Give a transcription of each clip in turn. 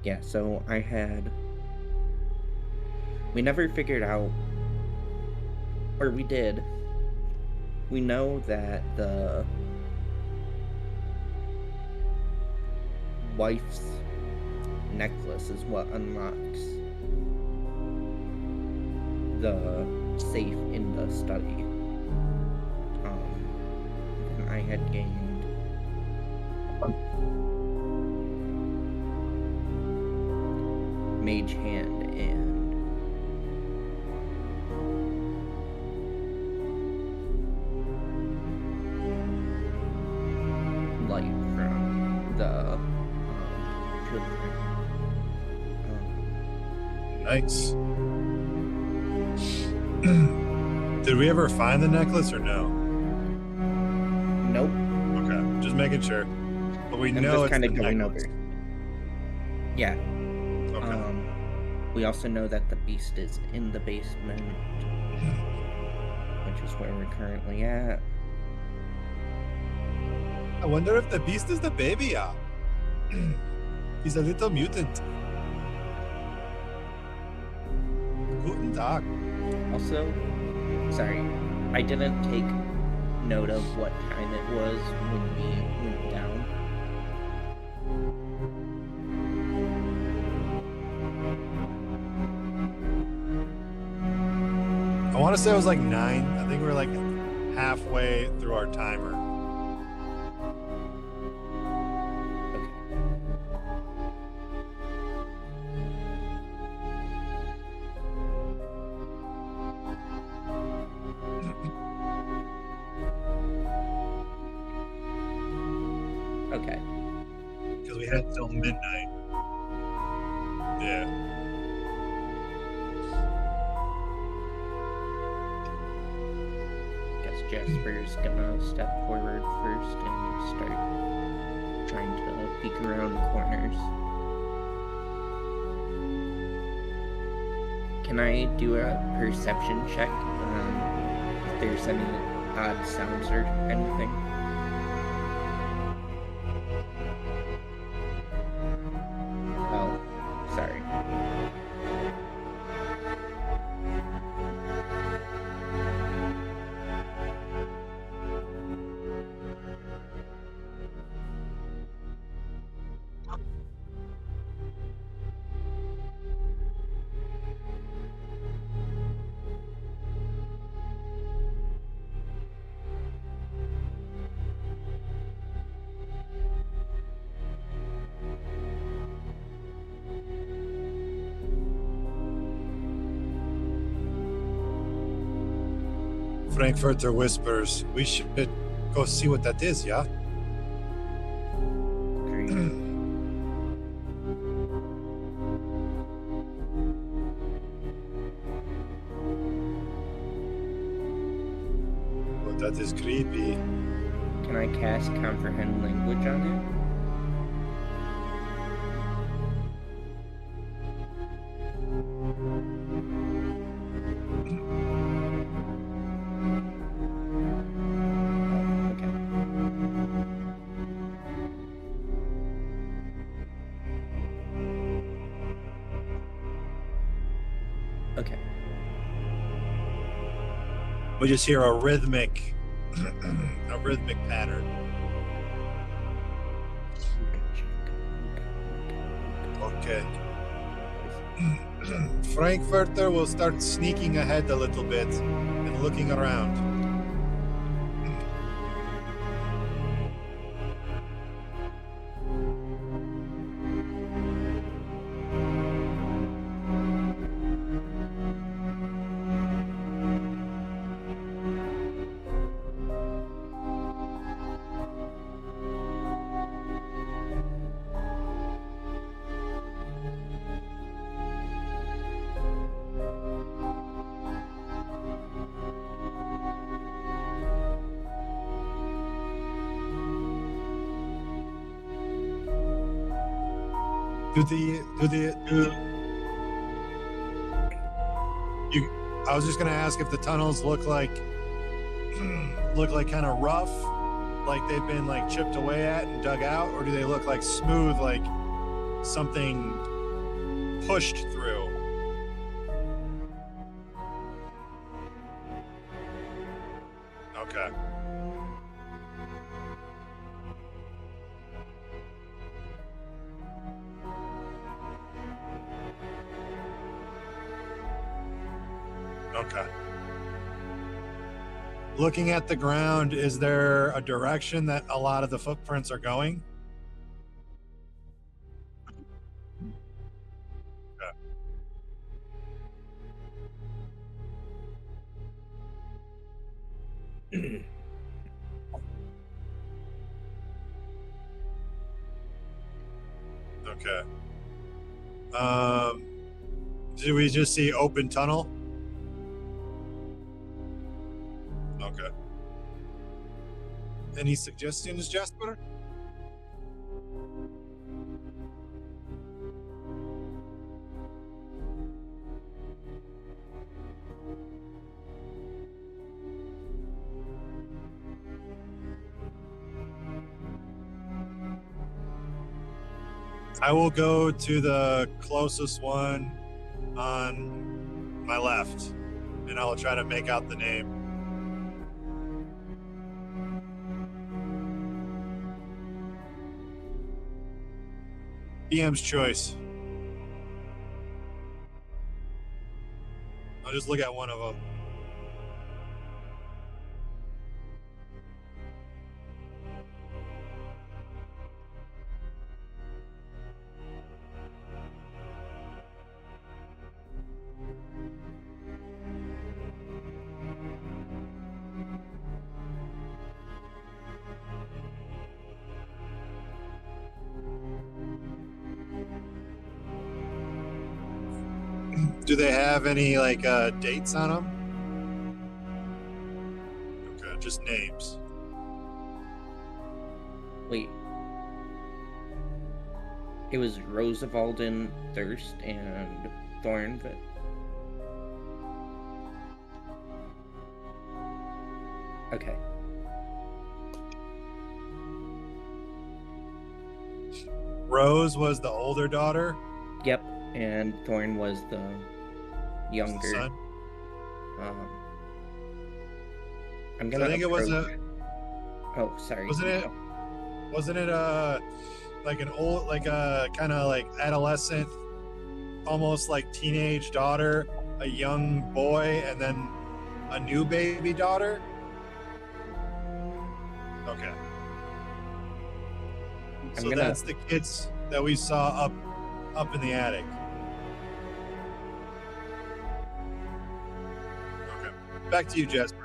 Yeah, so we never figured out, or we did. We know that the wife's necklace is what unlocks the safe in the study. And I had gained Mage Hand and Light from the children. Nice. Did we ever find the necklace or no? Nope. Okay, just making sure. But we I'm know just it's kind the of going necklace. over. Yeah. Okay. We also know that the beast is in the basement, which is where we're currently at. I wonder if the beast is the baby. Yeah. He's a little mutant. Guten Tag. Also, sorry, I didn't take note of what time it was when we went down. I want to say it was like 9. I think we were like halfway through our timer. Okay. Because we had till midnight. Yeah. Guess Jasper's gonna step forward first and start trying to peek around corners. Can I do a perception check if there's any odd sounds or anything? Oh, sorry. Frankfurter whispers, we should go see what that is, yeah? Great. Well, that is creepy. Can I cast Comprehend Language on it? Okay. We just hear a rhythmic pattern. Okay. Frankfurter will start sneaking ahead a little bit and looking around. I was just gonna ask if the tunnels look like kind of rough, like they've been like chipped away at and dug out, or do they look like smooth, like something pushed through. Okay. Okay. Looking at the ground, is there a direction that a lot of the footprints are going? Okay. Do we just see open tunnel? Okay. Any suggestions, Jasper? I will go to the closest one on my left, and I'll try to make out the name. DM's choice. I'll just look at one of them. Do they have any like dates on them? Okay, just names. Wait. It was Roosevaldin, Thirst, and Thornville. Okay. Rose was the older daughter. Yep, and Thorn was the younger. Son. I'm gonna. I think it was approach- Oh, sorry. Wasn't it? Wasn't it like an old, like a kind of like adolescent, almost like teenage daughter, a young boy, and then a new baby daughter? Okay. So that's the kids that we saw up in the attic. Okay. Back to you, Jasper.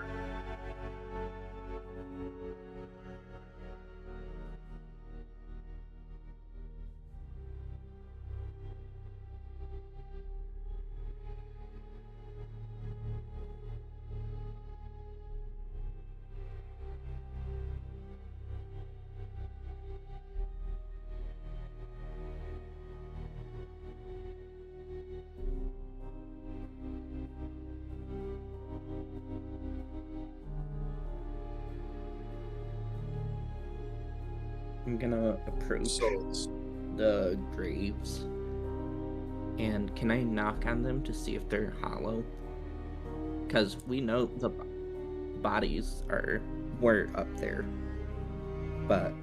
I'm gonna approach Souls. the graves. And can I knock on them to see if they're hollow? Because we know the bodies were up there. But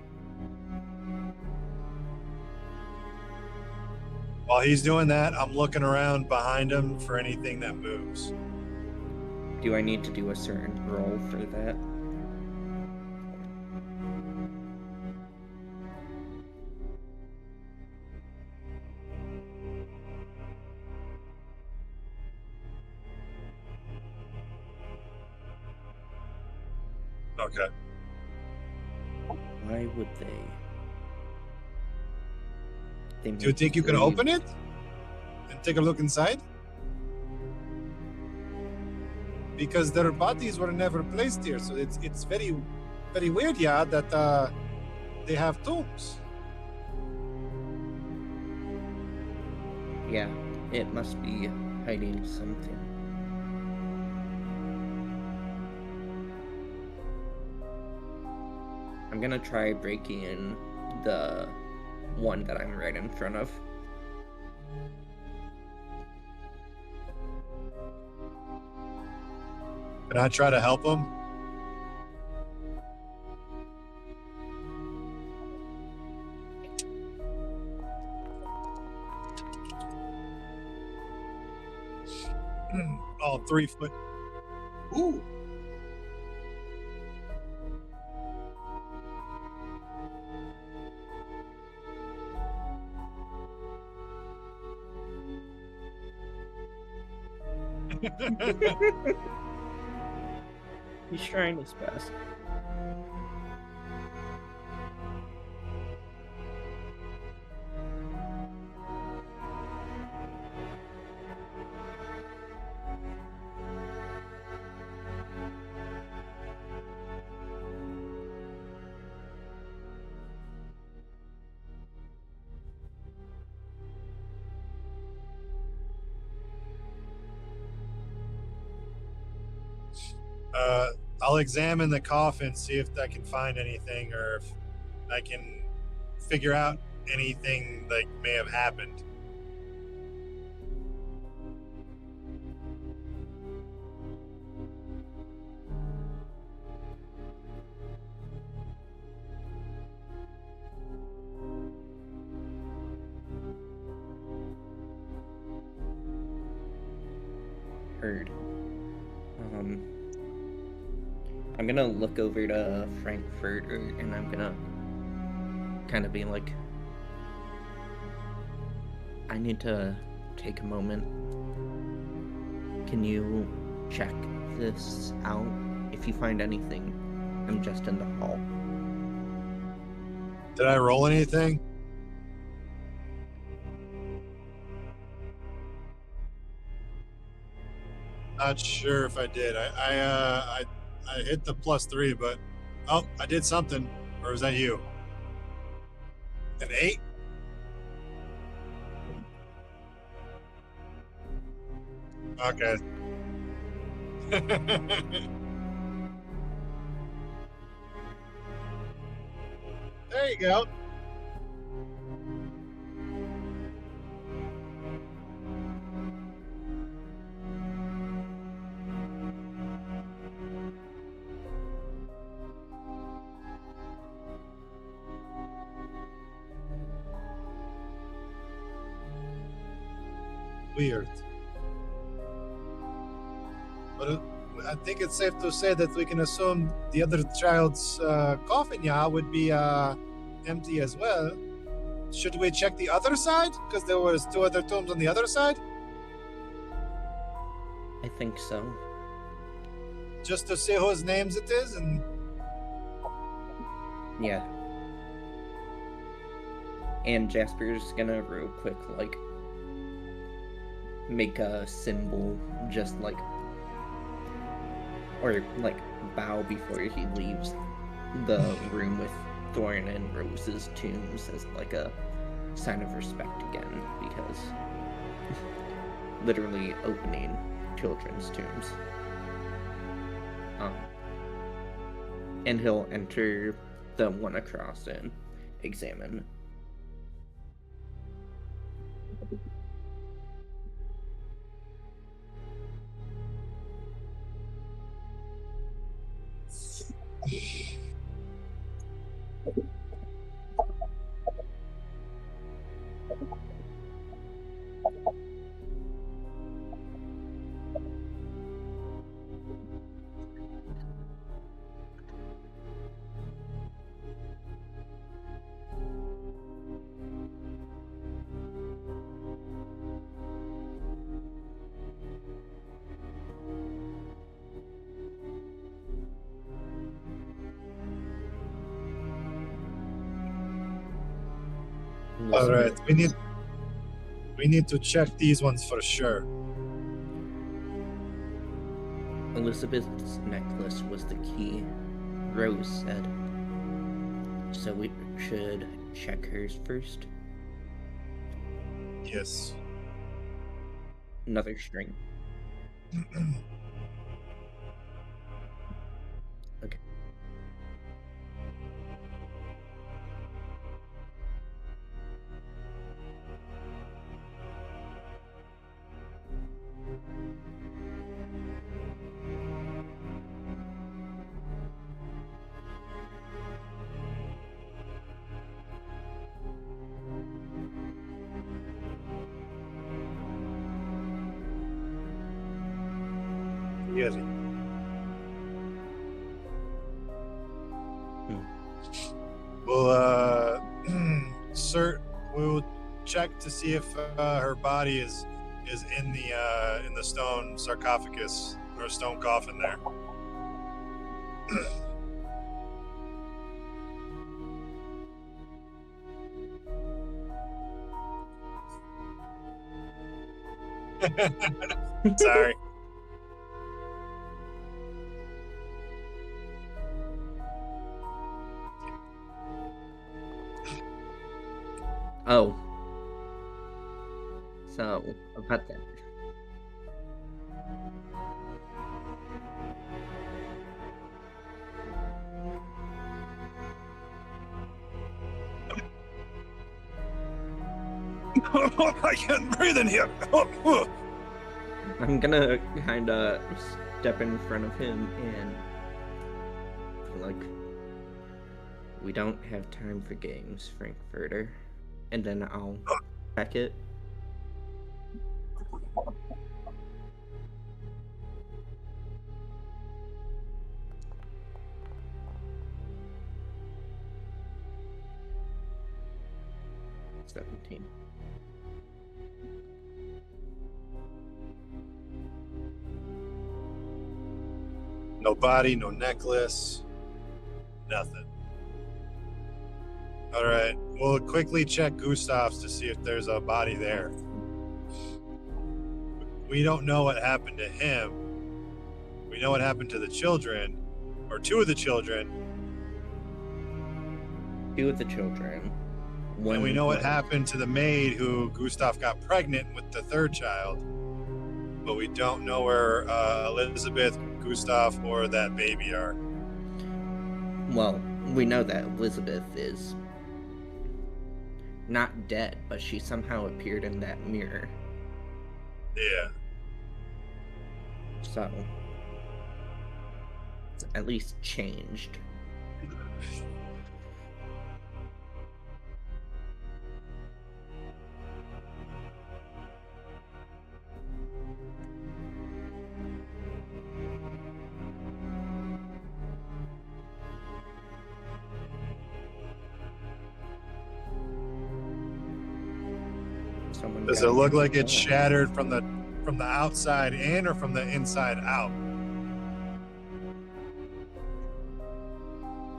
While he's doing that, I'm looking around behind him for anything that moves. do I need to do a certain roll for that? Okay. Why would they? Do you think you can open it and take a look inside? Because their bodies were never placed here, so it's very, very weird, yeah, that they have tombs. Yeah, it must be hiding something. I'm gonna try breaking in the one that I'm right in front of. Can I try to help him? Oh, 3 foot. Ooh. He's trying his best. I'll examine the coffin, see if I can find anything or if I can figure out anything that may have happened. Heard. I'm gonna look over to Frankfurter and I'm gonna kind of be like, I need to take a moment. Can you check this out? If you find anything, I'm just in the hall. Did I roll anything? Not sure if I did. I hit the +3, but oh, I did something. Or was that you? An 8? Okay. There you go. Weird. But I think it's safe to say that we can assume the other child's coffin, yeah, would be empty as well. Should we check the other side? Because there was 2 other tombs on the other side? I think so. Just to see whose names it is and... Yeah. And Jasper's gonna real quick, like, make a symbol, just like, or like bow before he leaves the room with Thorn and Rose's tombs as like a sign of respect again, because literally opening children's tombs. And he'll enter the one across and examine. All right, we need to check these ones for sure. Elizabeth's necklace was the key, Rose said. So we should check hers first. Yes. Another string. Okay. scary. We'll we'll check to see if her body is in the stone sarcophagus or stone coffin there. Sorry. Oh. So, about that. I can't breathe in here. I'm gonna kind of step in front of him and like, we don't have time for games, Frankfurter. And then I'll check it. $17. No body, no necklace, nothing. All right, we'll quickly check Gustav's to see if there's a body there. We don't know what happened to him. We know what happened to the children, or two of the children. Two of the children. And we know what happened to the maid who Gustav got pregnant with the third child. But we don't know where Elizabeth, Gustav, or that baby are. Well, we know that Elizabeth is not dead, but she somehow appeared in that mirror. Yeah. So, at least changed. Does it look like it's shattered from the outside in or from the inside out?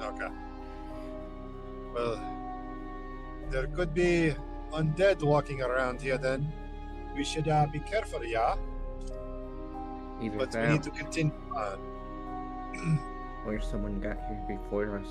Okay. Well, there could be undead walking around here then. We should be careful, yeah? Either but that, we need to continue on. or someone got here before us.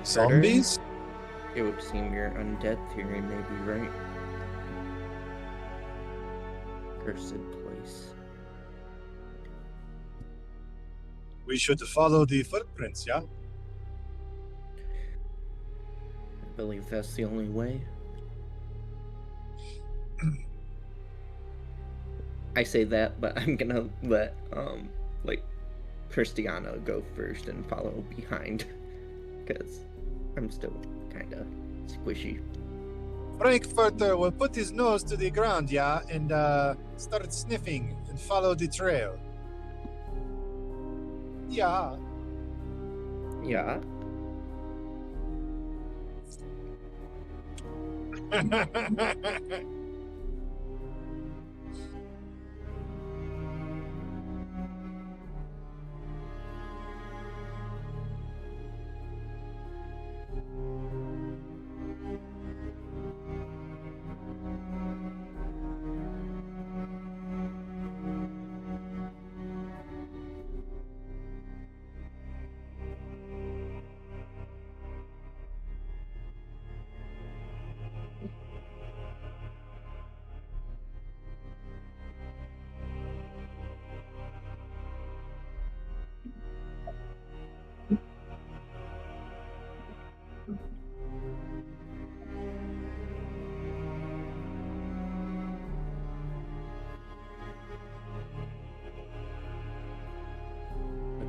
Zombies? It would seem your undead theory may be right. Cursed place. We should follow the footprints, yeah? I believe that's the only way. I say that, but I'm gonna let Cristiano go first and follow behind, because I'm still kind of squishy. Frankfurter will put his nose to the ground, yeah, and start sniffing and follow the trail. Yeah. Yeah.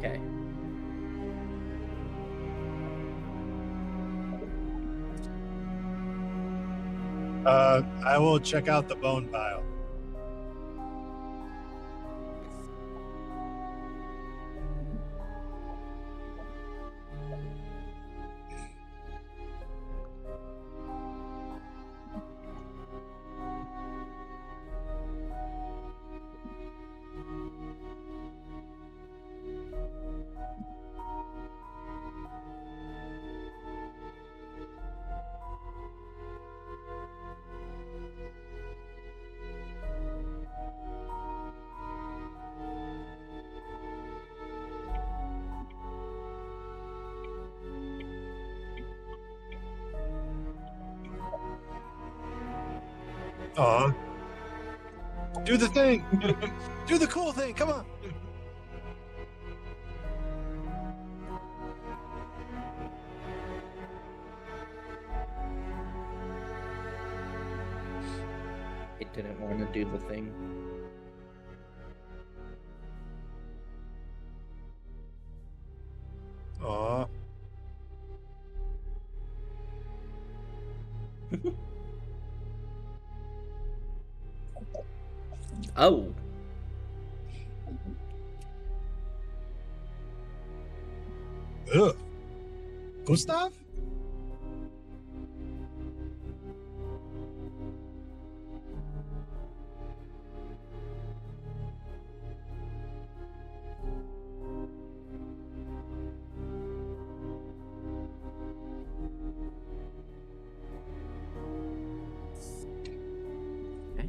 Okay. I will check out the bone pile. Aw. Do the thing. Do the cool thing. Come on. It didn't want to do the thing. Aw. Oh. Ugh. Gustav? Hey.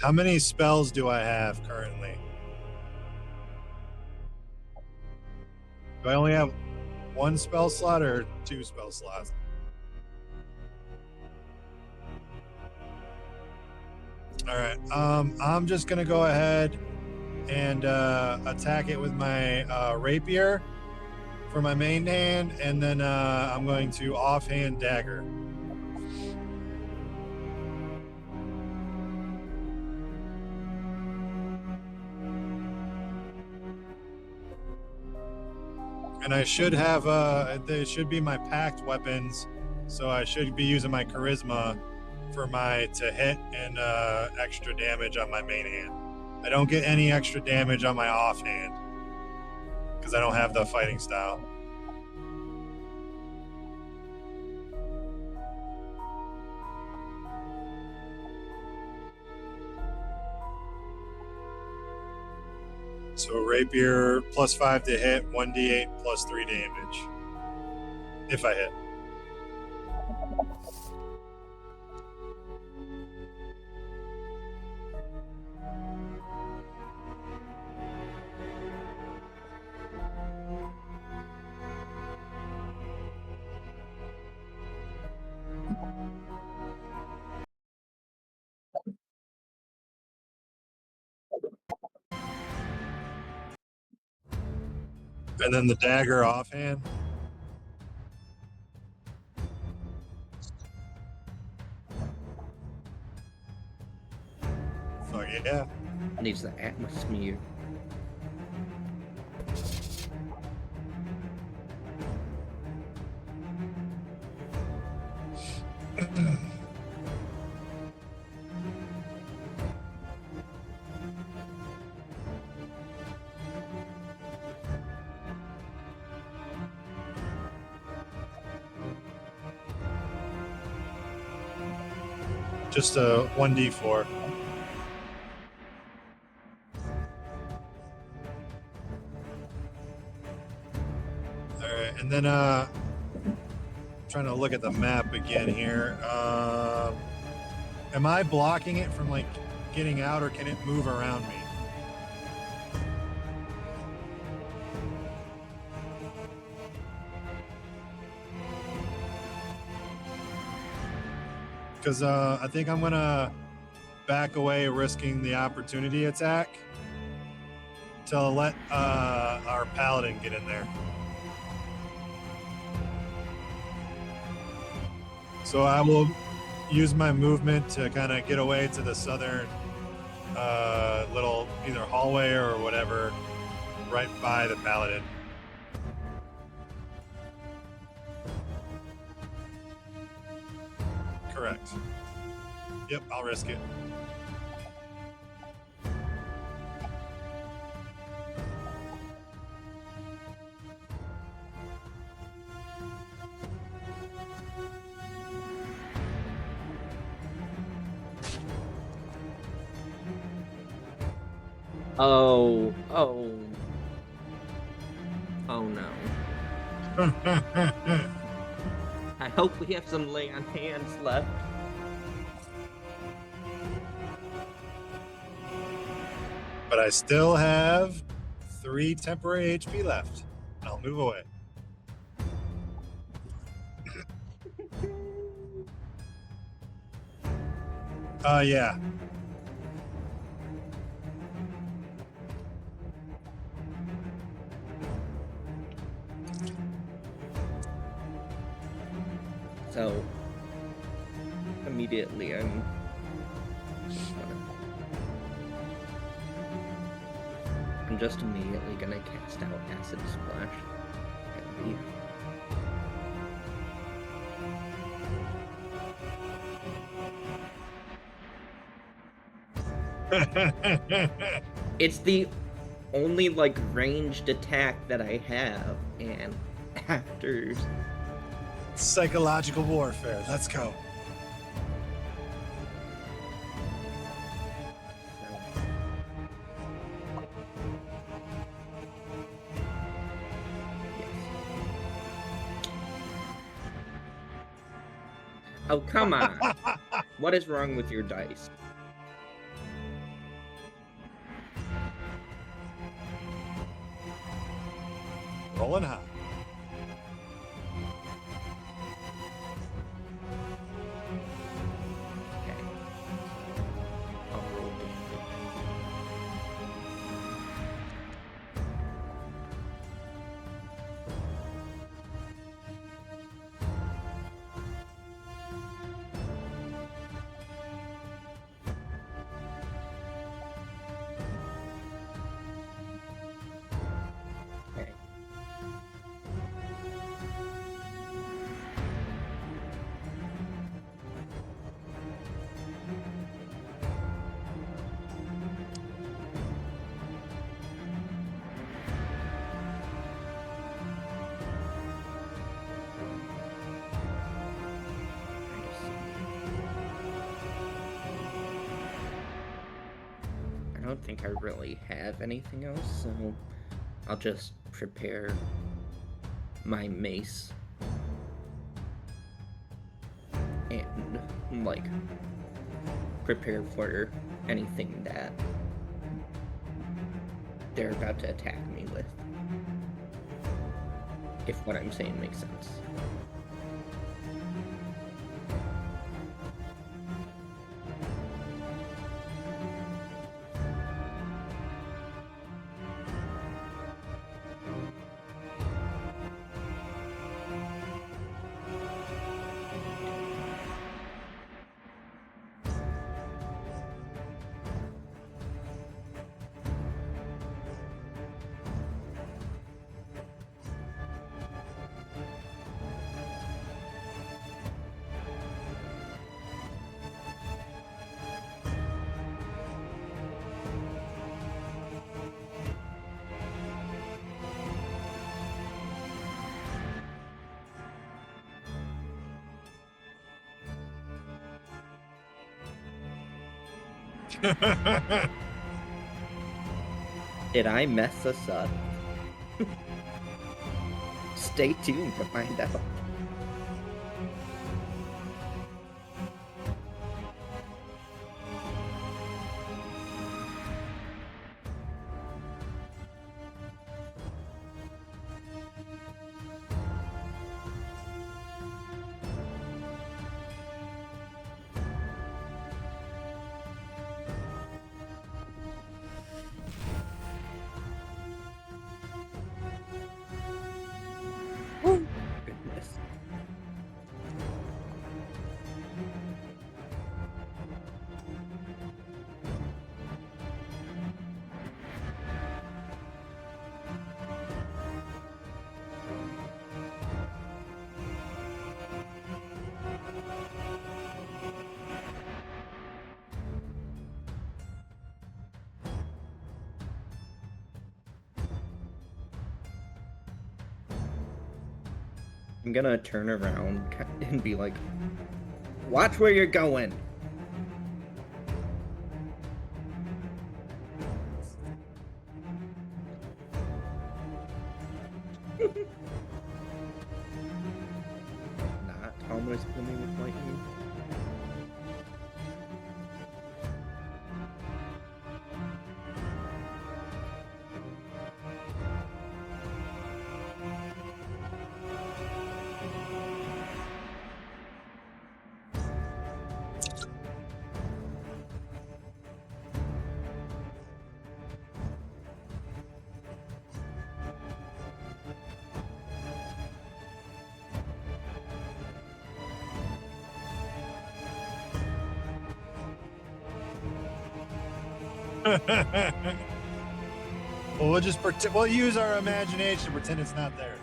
How many spells do I have currently? Do I only have one spell slot or two spell slots? All right. I'm just gonna go ahead and attack it with my rapier for my main hand, and then I'm going to offhand dagger. And I should have they should be my packed weapons, so I should be using my charisma for my to hit and extra damage on my main hand. I don't get any extra damage on my offhand because I don't have the fighting style. So rapier +5 to hit, 1d8 +3 damage. If I hit. And then the dagger offhand. Fuck yeah. Needs the atmosphere. Just a 1d4. Alright, and then trying to look at the map again here. Am I blocking it from like getting out, or can it move around me? Because I think I'm gonna back away, risking the opportunity attack to let our paladin get in there. So I will use my movement to kind of get away to the southern little either hallway or whatever right by the paladin. Correct. Yep, I'll risk it. Oh no. I hope we have some lay on hands left. But I still have 3 temporary HP left. I'll move away. Yeah. So immediately I'm just immediately gonna cast out Acid Splash. It's the only like ranged attack that I have, and after Psychological warfare. Let's go. Oh, come on. What is wrong with your dice? Rolling high. Okay. I'll roll damage. Okay. I don't think I really have anything else, so I'll just prepare my mace and like prepare for anything that they're about to attack me with, if what I'm saying makes sense. Did I mess us up? Stay tuned to find out. I'm gonna turn around and be like, watch where you're going. Not almost swimming with lightning. Well, we'll just pretend. We'll use our imagination to pretend it's not there.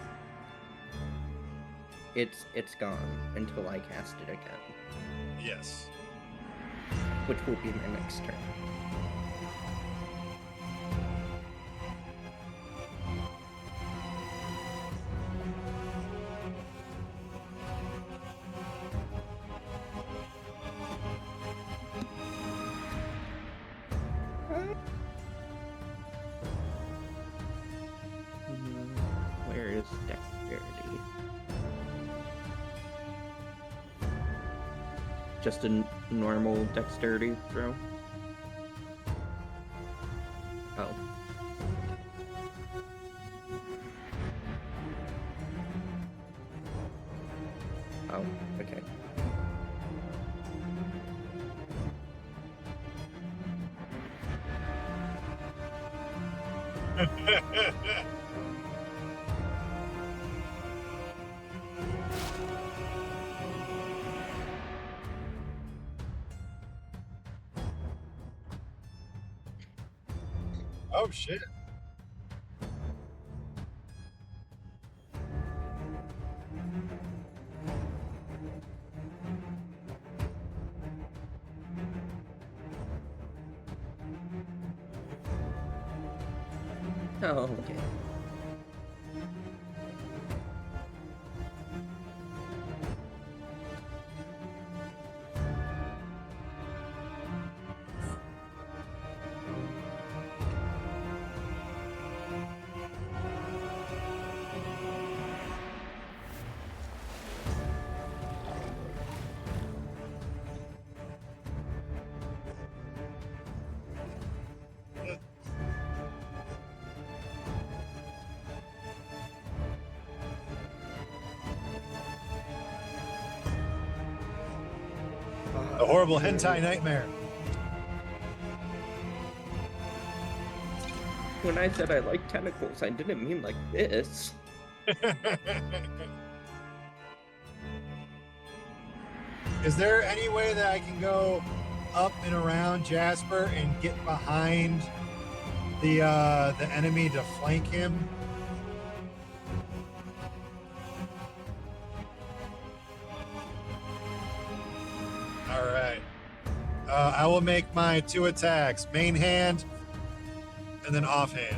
It's gone until I cast it again, Yes. which will be my next turn. Where is dexterity? Just a normal dexterity throw? Oh. Oh, okay. Oh shit. Oh, okay. A horrible hentai nightmare. When I said I like tentacles, I didn't mean like this. Is there any way that I can go up and around Jasper and get behind the enemy to flank him? All right. I will make my 2 attacks: main hand and then offhand.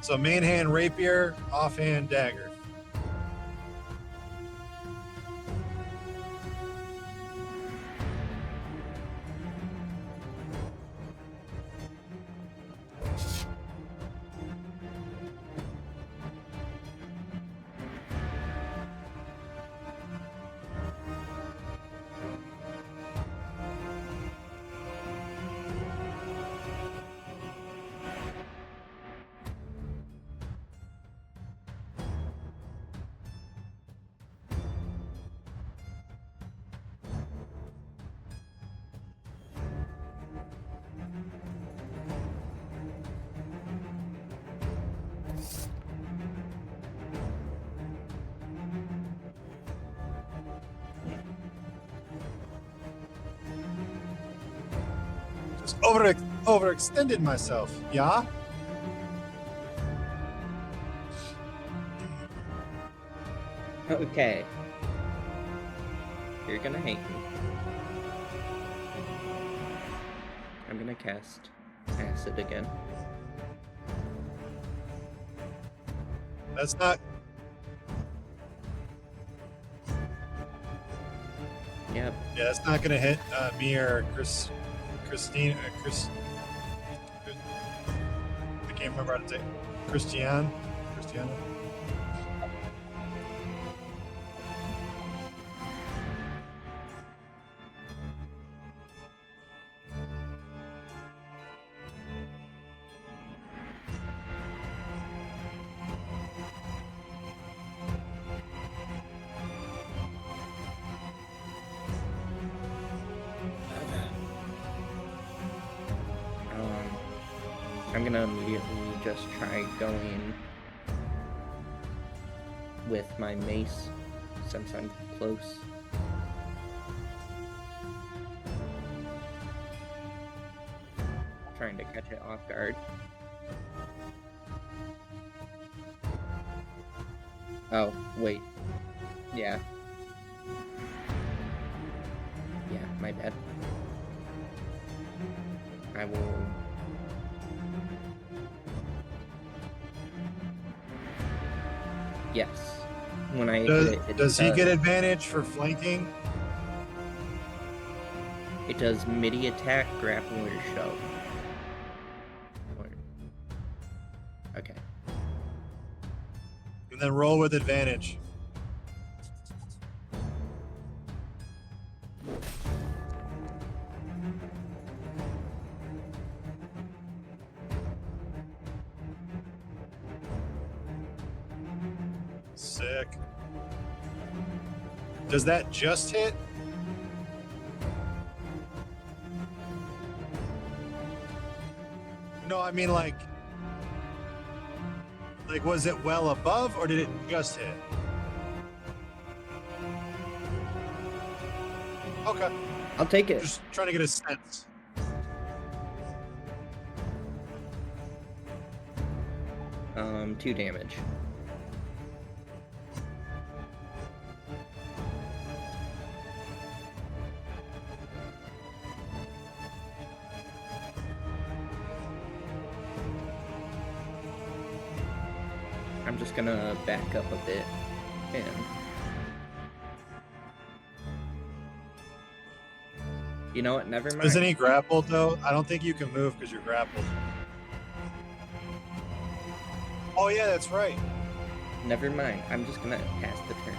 So main hand rapier, offhand dagger. Just overextended myself. Yeah. Okay. You're gonna hate me. I'm gonna cast Acid. acid again. That's not. Yep. Yeah, that's not gonna hit me or Christine. I can't remember how to say. Christiana. I'm gonna immediately just try going with my mace since I'm close. Trying to catch it off guard. Oh, wait. Yeah. Yeah, my bad. I will... Yes. When I hit it, does he get advantage for flanking? It does MIDI attack, grapple, or shove. Okay. And then roll with advantage. Sick. Does that just hit? No, I mean like was it well above or did it just hit? Okay. I'll take it. Just trying to get a sense. Two damage. I'm just gonna back up a bit and you know what, never mind. Isn't he grappled though? I don't think you can move because you're grappled. Oh yeah, that's right. Never mind. I'm just gonna pass the turn.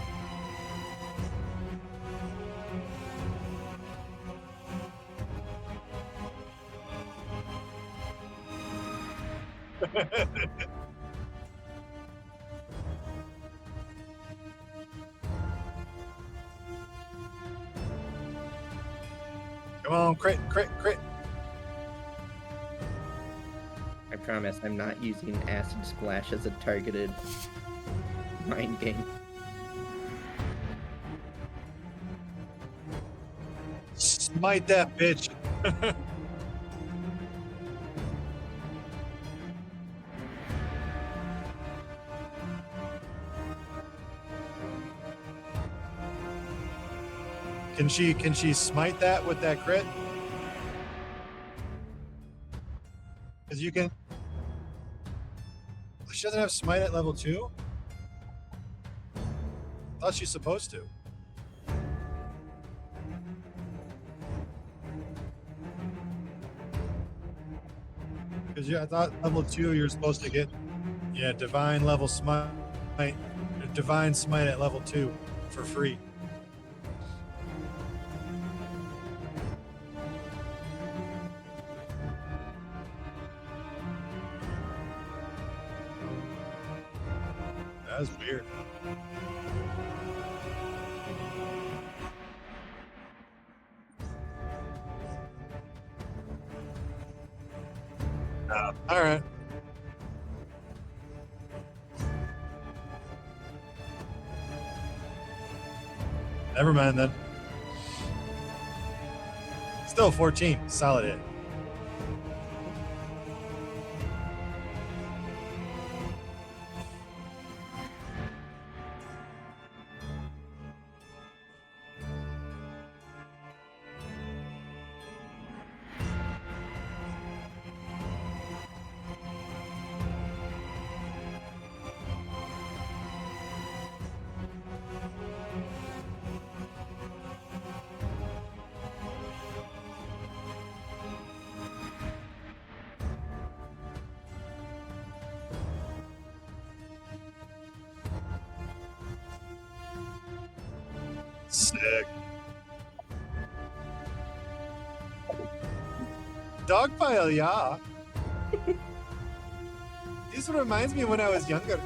Come on, crit. I promise I'm not using Acid Splash as a targeted mind game. Smite that bitch. Can she smite that with that crit? Because you can. She doesn't have smite at level 2? I thought she's supposed to. Because I thought level 2 you're supposed to get divine level smite, divine smite at level 2 for free. That was weird. All right. Never mind then. Still 14. Solid hit. Sick. Dogpile, yeah. This reminds me when I was younger.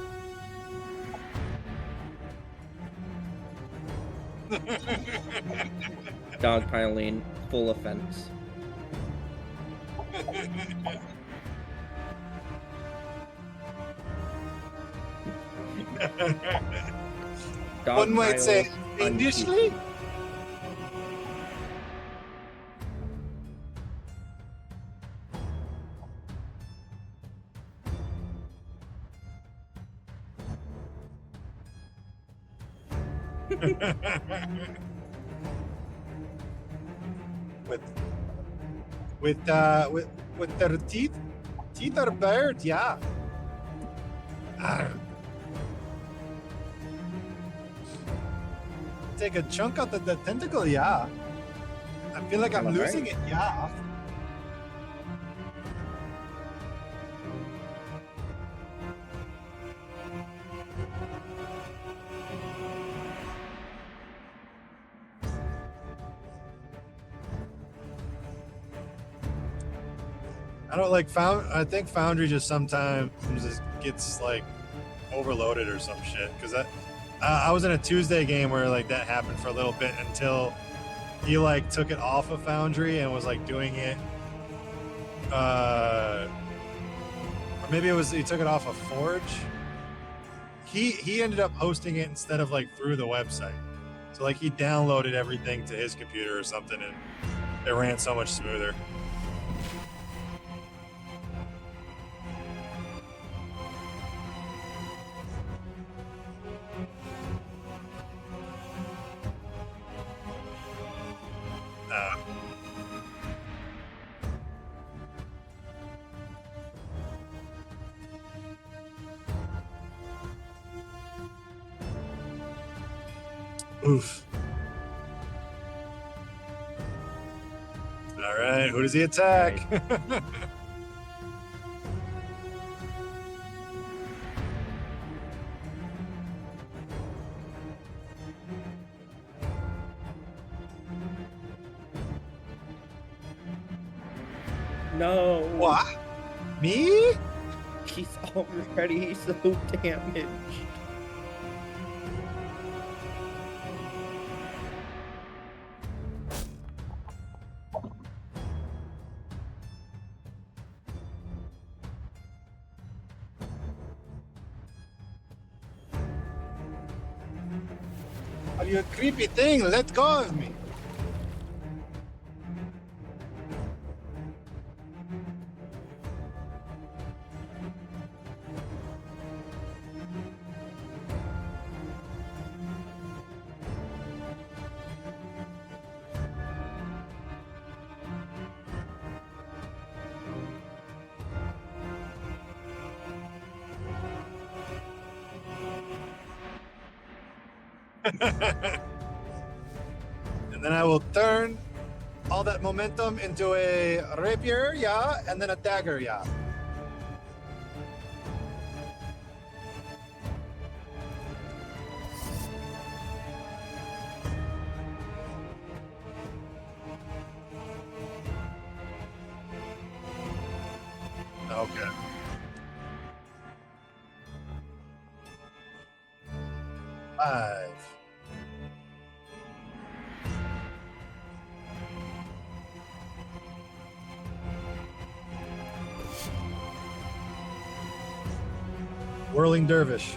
Dogpiling, full offense. One might say Dogpile fiendishly. with with their teeth are bared, yeah. Arr. Take a chunk out of the tentacle, yeah. I feel like I'm Alright. losing it, yeah. I don't like I think Foundry just sometimes just gets like overloaded or some shit. Because I was in a Tuesday game where like that happened for a little bit until he like took it off of Foundry and was like doing it. Or maybe it was he took it off of Forge. He ended up hosting it instead of like through the website. So like he downloaded everything to his computer or something, and it ran so much smoother. Oof. All right, who does he attack? No. What? Me? He's already so damaged. Are you a creepy thing? Let go of me. And then I will turn all that momentum into a rapier, yeah, and then a dagger, yeah. Okay. Five. Whirling Dervish.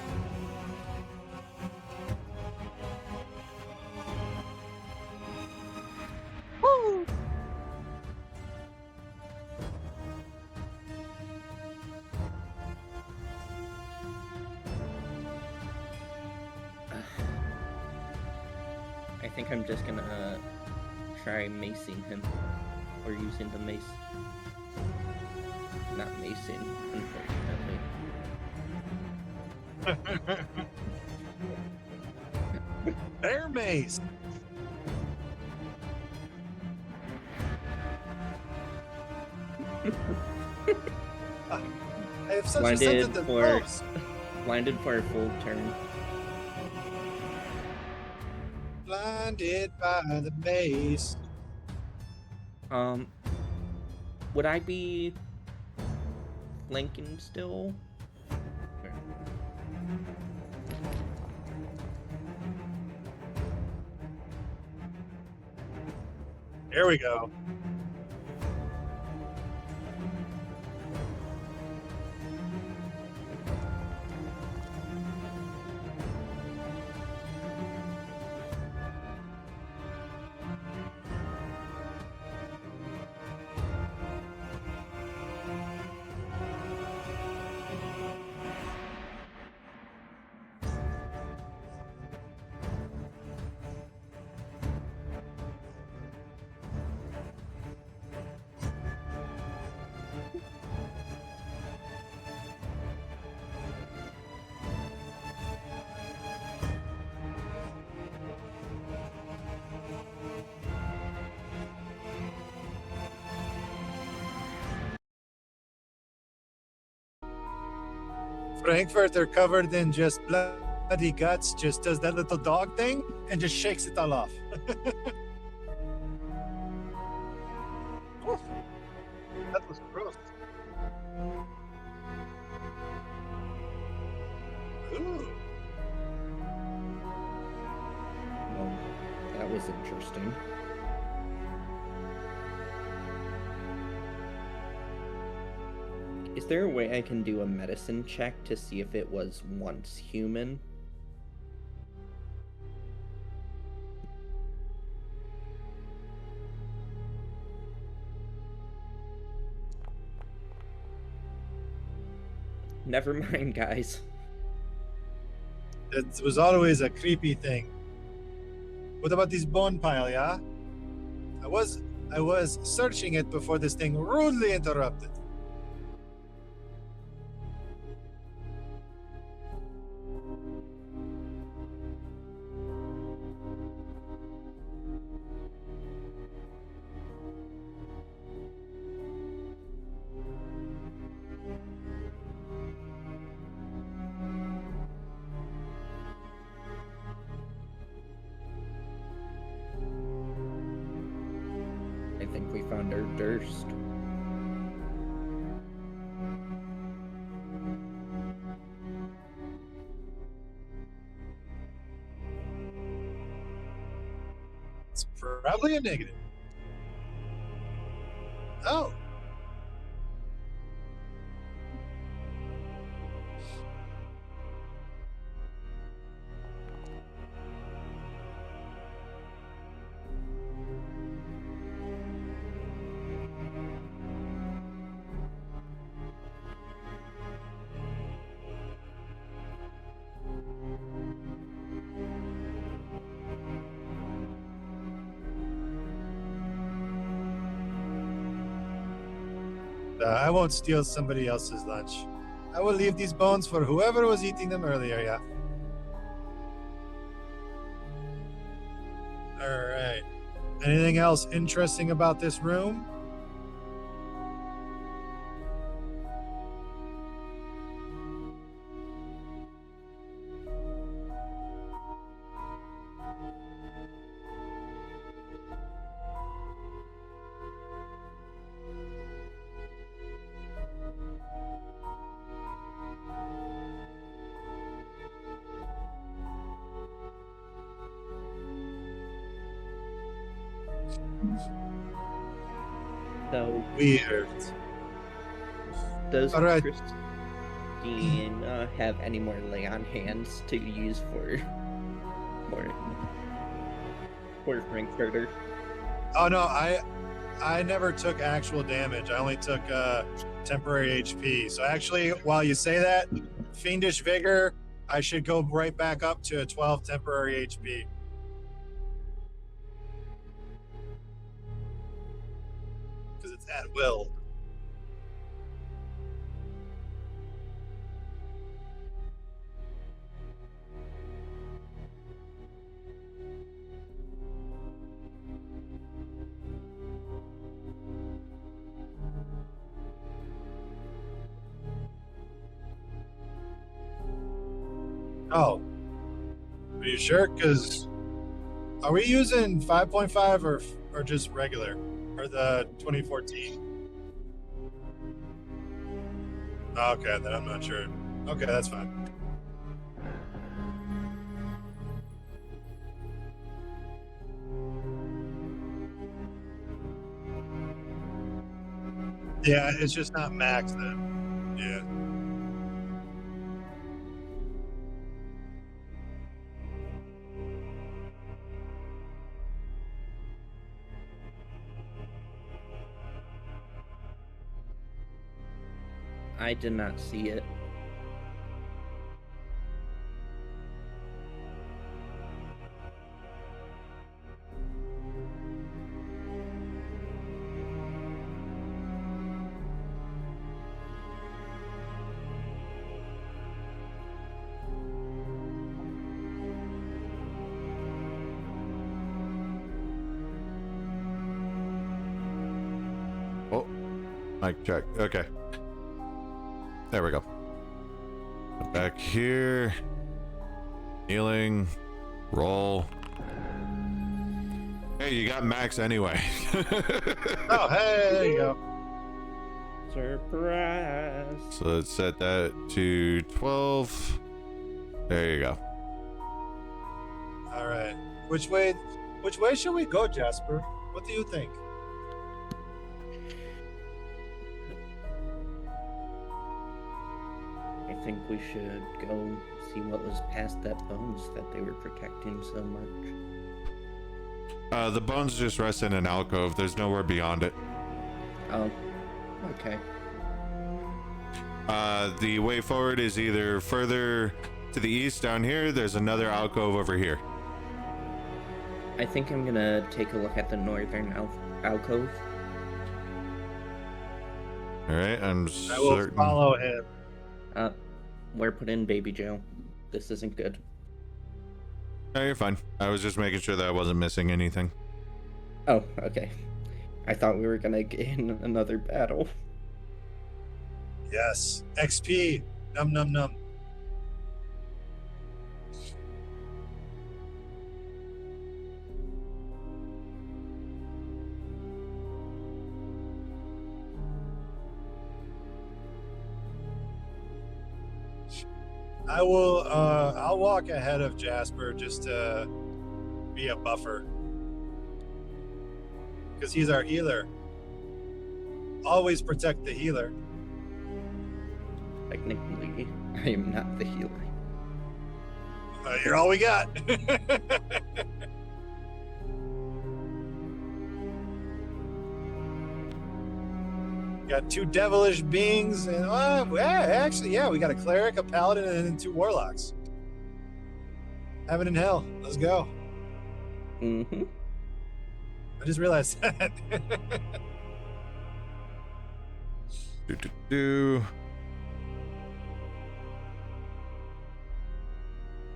Woo! I think I'm just gonna try macing him, or using the mace. Not macing, unfortunately. Bear mace. I have such a sensitive nose. Blinded for a full turn. blinded by the maze. Would I be flanking still? Here we go. Frankfurter covered in just bloody guts just does that little dog thing and just shakes it all off. That was gross. Ooh. Well, that was interesting. Is there a way I can do a medicine check to see if it was once human? Never mind, guys. It was always a creepy thing. What about this bone pile, yeah? I was searching it before this thing rudely interrupted. I think we found our Durst. It's probably a negative. Oh. I won't steal somebody else's lunch. I will leave these bones for whoever was eating them earlier, yeah. All right. Anything else interesting about this room? So, Weird. does All right. Christine have any more lay on hands to use for Frankfurter? Oh no, I never took actual damage. I only took temporary HP. So actually, while you say that, Fiendish Vigor, I should go right back up to a 12 temporary HP. Because it's at will. Oh. Are you sure? Because Are we using 5.5 or just regular? Or the 2014? Okay, then I'm not sure. Okay, that's fine. Yeah, it's just not max then. Yeah. I did not see it. Oh, mic check. Okay. There we go. Back here. Healing. Roll. Hey, you got max anyway. Oh, hey, there you go. Surprise. So let's set that to 12. There you go. All right. Which way should we go, Jasper? What do you think? I think we should go see what was past that bones that they were protecting so much. The bones just rest in an alcove. There's nowhere beyond it. Oh, okay. The way forward is either further to the east down here. There's another alcove over here. I think I'm gonna take a look at the northern alcove. All right, I'm I will certain. follow him. We're put in baby jail. This isn't good. No, you're fine. I was just making sure that I wasn't missing anything. Oh, okay. I thought we were gonna get in another battle. Yes. XP. Num num num. I will I'll walk ahead of Jasper just to be a buffer. Because he's our healer. Always protect the healer. Technically, I am not the healer. You're all we got. Got two devilish beings, and we got a cleric, a paladin, and two warlocks. Heaven and hell. Let's go. Mm-hmm. I just realized that.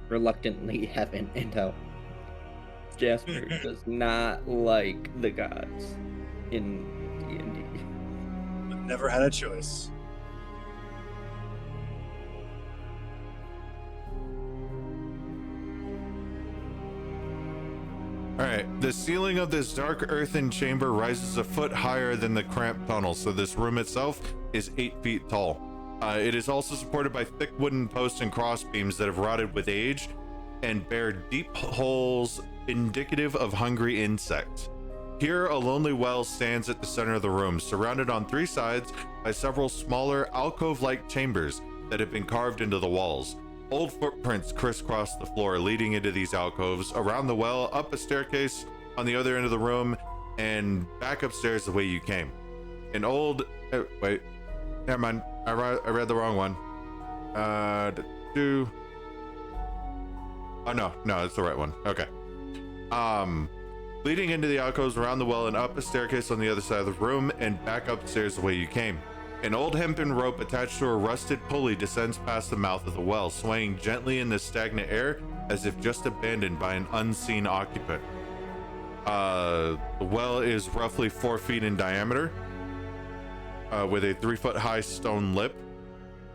Reluctantly, heaven and hell. Jasper does not like the gods in D&D. Never had a choice. Alright, the ceiling of this dark earthen chamber rises a foot higher than the cramped tunnel, so this room itself is 8 feet tall. It is also supported by thick wooden posts and crossbeams that have rotted with age and bear deep holes indicative of hungry insects. Here, a lonely well stands at the center of the room, surrounded on 3 sides by several smaller alcove-like chambers that have been carved into the walls. Old footprints crisscross the floor, leading into these alcoves, around the well, up a staircase on the other end of the room, and back upstairs the way you came. An old... wait. Never mind. I read the wrong one. Oh, no, it's the right one. Okay. Leading into the alcoves around the well and up a staircase on the other side of the room and back upstairs the way you came. An old hempen rope attached to a rusted pulley descends past the mouth of the well, swaying gently in the stagnant air as if just abandoned by an unseen occupant. The well is roughly 4 feet in diameter, with a 3-foot high stone lip.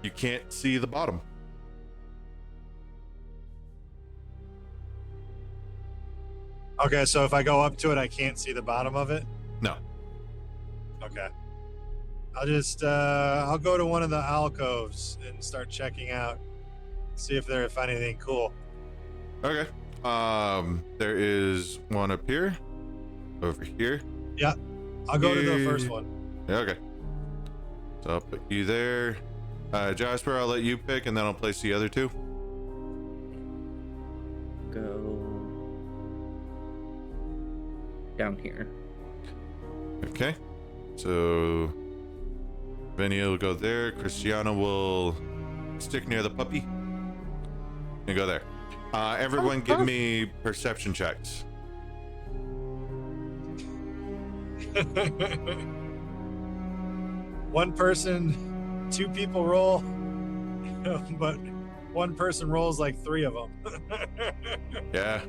You can't see the bottom. Okay, so if I go up to it, I can't see the bottom of it? No. Okay. I'll go to one of the alcoves and start checking out, see if they find anything cool. Okay. There is one up here, over here. Yeah, I'll go to the first one. Yeah, okay. So I'll put you there. Jasper, I'll let you pick, and then I'll place the other two. Go down here. Okay. So Vinny will go there. Christiana will stick near the puppy and go there. Everyone give me perception checks. One person, two people roll, but one person rolls like three of them. Yeah.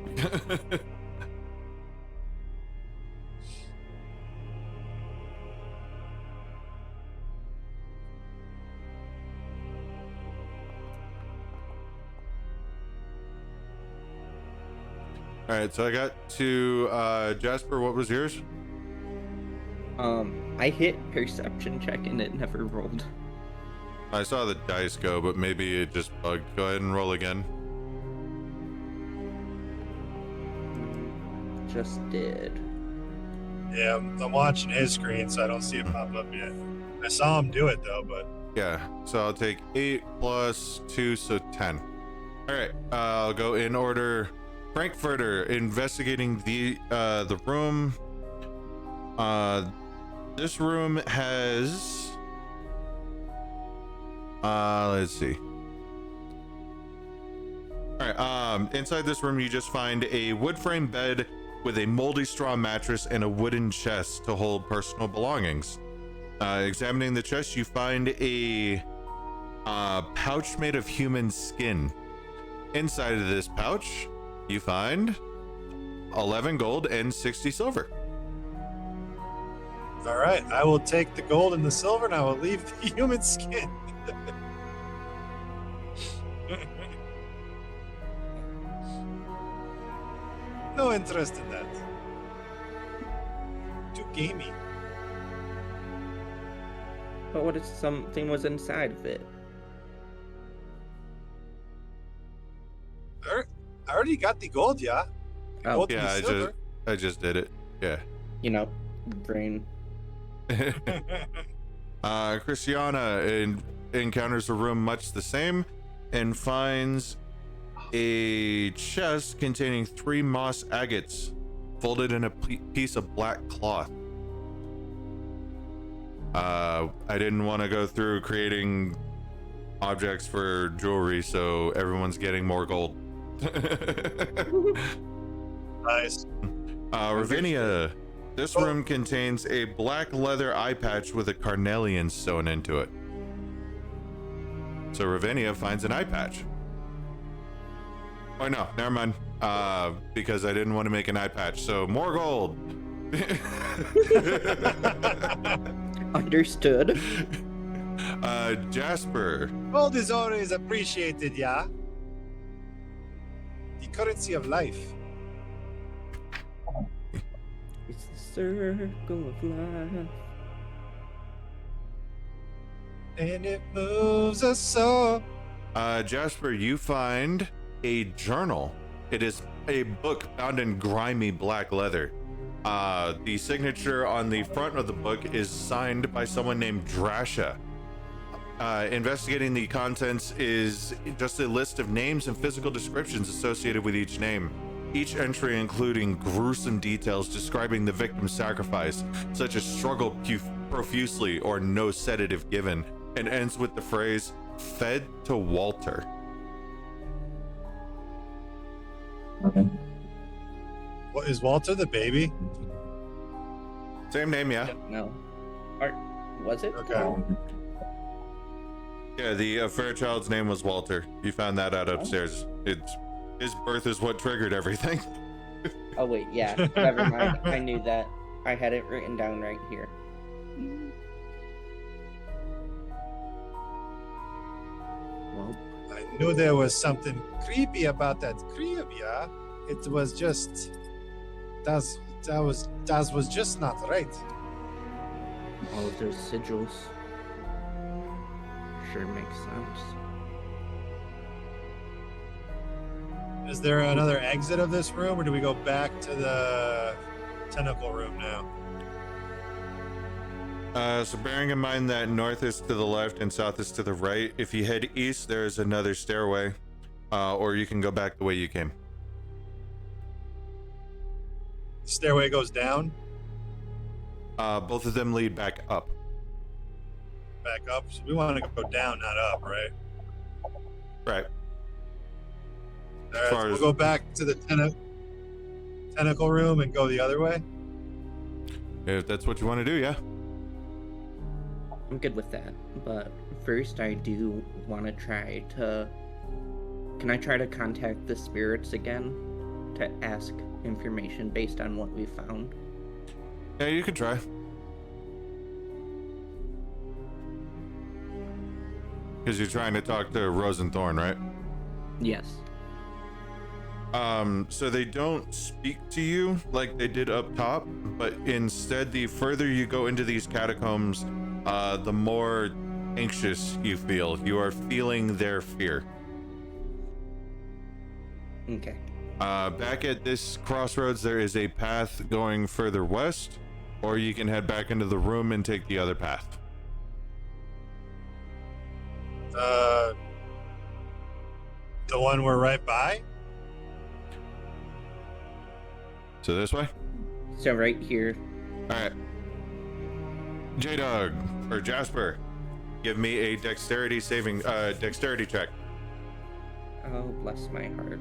All right, so I got to Jasper. What was yours? I hit perception check and it never rolled. I saw the dice go, but maybe it just bugged. Go ahead and roll again. Just did. Yeah, I'm watching his screen, so I don't see it pop up yet. I saw him do it though, but Yeah, so I'll take 8 plus 2, so 10. All right, I'll go in order. Frankfurter investigating the room. This room has let's see. All right, inside this room you just find a wood frame bed with a moldy straw mattress and a wooden chest to hold personal belongings. Examining the chest, you find a pouch made of human skin. Inside of this pouch, you find 11 gold and 60 silver. all right, I will take the gold and the silver, and I will leave the human skin. No interest in that. Too gamey. But what if something was inside of it? I already got the gold, yeah. The Oh. gold and Yeah, the silver. I just did it. Yeah. You know, brain. Christiana encounters a room much the same and finds a chest containing 3 moss agates folded in a piece of black cloth. I didn't want to go through creating objects for jewelry, so everyone's getting more gold. Nice. Ravinia, this room contains a black leather eye patch with a carnelian sewn into it. So Ravinia finds an eye patch. Oh no, never mind. Because I didn't want to make an eye patch, so more gold. Understood. Jasper. Gold is always appreciated, yeah. The currency of life. It's the circle of life. And it moves us all. Jasper, you find a journal. It is a book bound in grimy black leather. The signature on the front of the book is signed by someone named Drasha. Investigating the contents is just a list of names and physical descriptions associated with each name. Each entry including gruesome details describing the victim's sacrifice, such as struggle profusely or no sedative given, and ends with the phrase, fed to Walter. What is Walter the baby? Same name, yeah. No. Or was it? Okay. Yeah, the Fairchild's name was Walter. You found that out upstairs. His birth is what triggered everything. Oh wait, yeah. Never mind. I knew that. I had it written down right here. Well, I knew there was something creepy about that crib, yeah. It was just that was just not right. All of those sigils sure makes sense. Is there another exit of this room, or do we go back to the tentacle room now? So bearing in mind that north is to the left and south is to the right, if you head east, there's another stairway, or you can go back the way you came. Stairway goes down, Both of them lead back up. back up. So we want to go down, not up, right? Right. All right, so we'll go back to the tentacle room and go the other way. If that's what you want to do, yeah. I'm good with that, but first I do want to try to... Can I try to contact the spirits again to ask information based on what we found? Yeah, you can try. Because you're trying to talk to Rose and Thorn, right? Yes. So they don't speak to you like they did up top, but instead, the further you go into these catacombs, the more anxious you feel. You are feeling their fear. Okay. Back at this crossroads, there is a path going further west, or you can head back into the room and take the other path. The one we're right by? So this way? So right here. Alright. J-Dog, or Jasper, give me a dexterity check. Oh, bless my heart.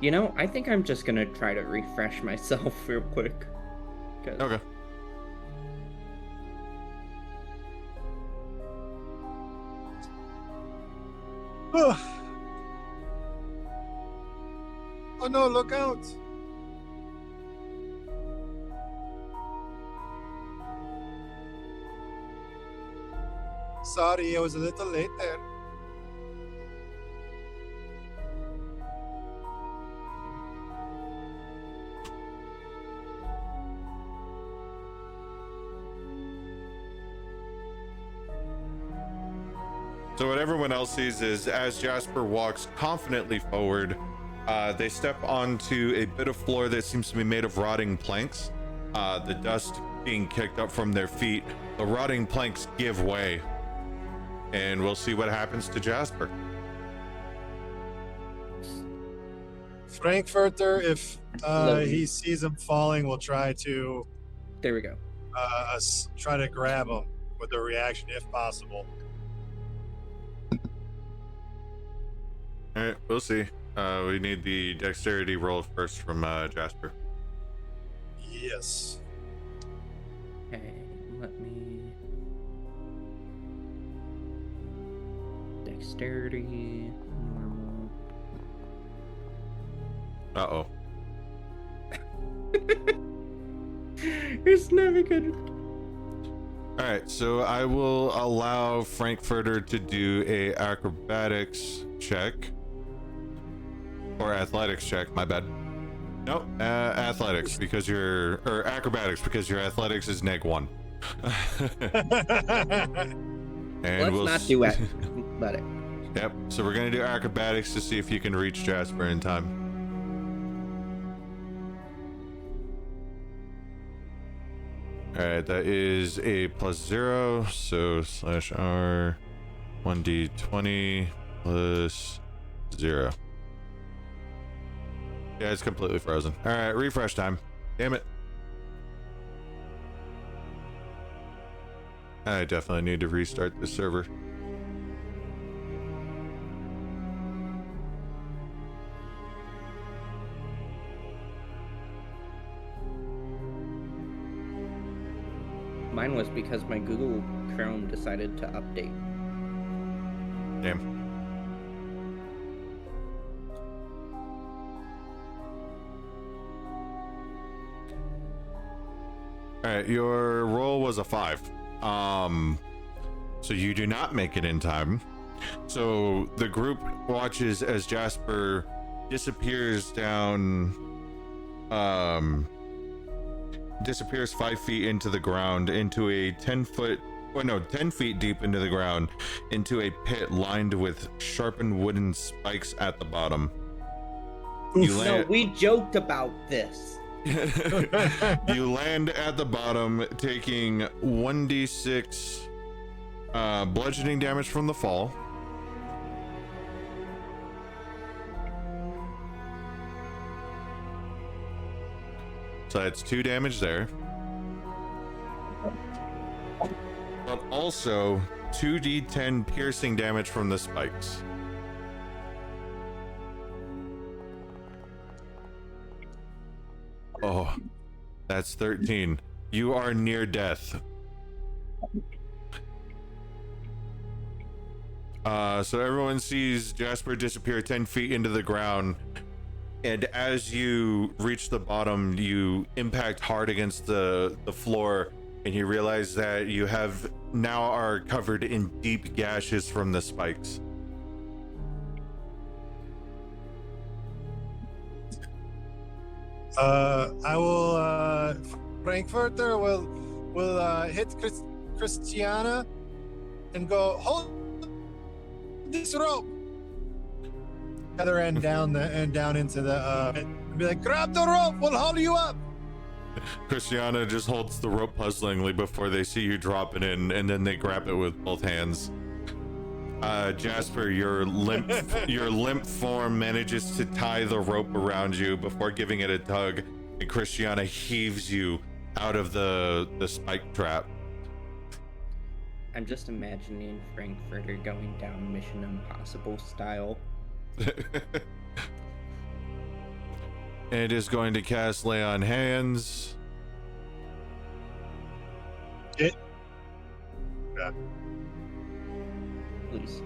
You know, I think I'm just gonna try to refresh myself real quick. Okay. Oh no, look out! Sorry, I was a little late there. So what everyone else sees is as Jasper walks confidently forward, they step onto a bit of floor that seems to be made of rotting planks. The dust being kicked up from their feet, the rotting planks give way, and we'll see what happens to Jasper. Frankfurter, if he sees him falling, will try to There we go. try to grab him with a reaction if possible. All right, we'll see. We need the dexterity roll first from Jasper. Yes. Okay, let me... Dexterity, normal. Uh-oh. It's never good. All right, so I will allow Frankfurter to do a acrobatics check. Or athletics check, my bad. Nope, athletics because or acrobatics because your athletics is -1. And Let's not do athletics. Yep, so we're gonna do acrobatics to see if you can reach Jasper in time. Alright, that is a +0, so /R 1d20 +0. Yeah, it's completely frozen. Alright, refresh time. Damn it. I definitely need to restart the server. Mine was because my Google Chrome decided to update. Damn. All right, your roll was a 5. So you do not make it in time. So the group watches as Jasper disappears down, disappears 5 feet into the ground, into a 10 feet deep into the ground, into a pit lined with sharpened wooden spikes at the bottom. No, we joked about this. You land at the bottom, taking 1d6 bludgeoning damage from the fall. So that's 2 damage there. But also 2d10 piercing damage from the spikes. Oh, that's 13. You are near death. So everyone sees Jasper disappear 10 feet into the ground, and as you reach the bottom, you impact hard against the floor, and you realize that you now are covered in deep gashes from the spikes. I will, Frankfurter will hit Christiana and go, hold this rope. Other end down into the and be like, grab the rope, we'll hold you up. Christiana just holds the rope puzzlingly before they see you drop it in, and then they grab it with both hands. Jasper, your limp form manages to tie the rope around you before giving it a tug, and Christiana heaves you out of the spike trap. I'm just imagining Frankfurter going down Mission Impossible style. It is going to cast Lay on Hands. Yeah. Please.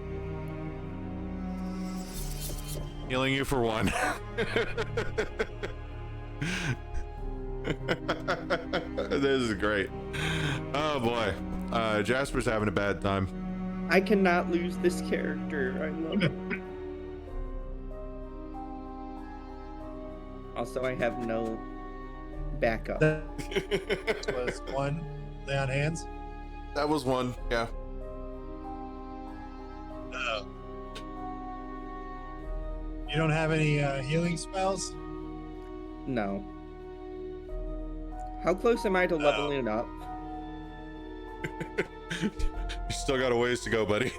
Healing you for 1. This is great. Oh boy. Jasper's having a bad time. I cannot lose this character. I love it. Also, I have no backup. Was 1 lay on hands? That was 1, yeah. You don't have any healing spells? No. How close am I to leveling up? You still got a ways to go, buddy.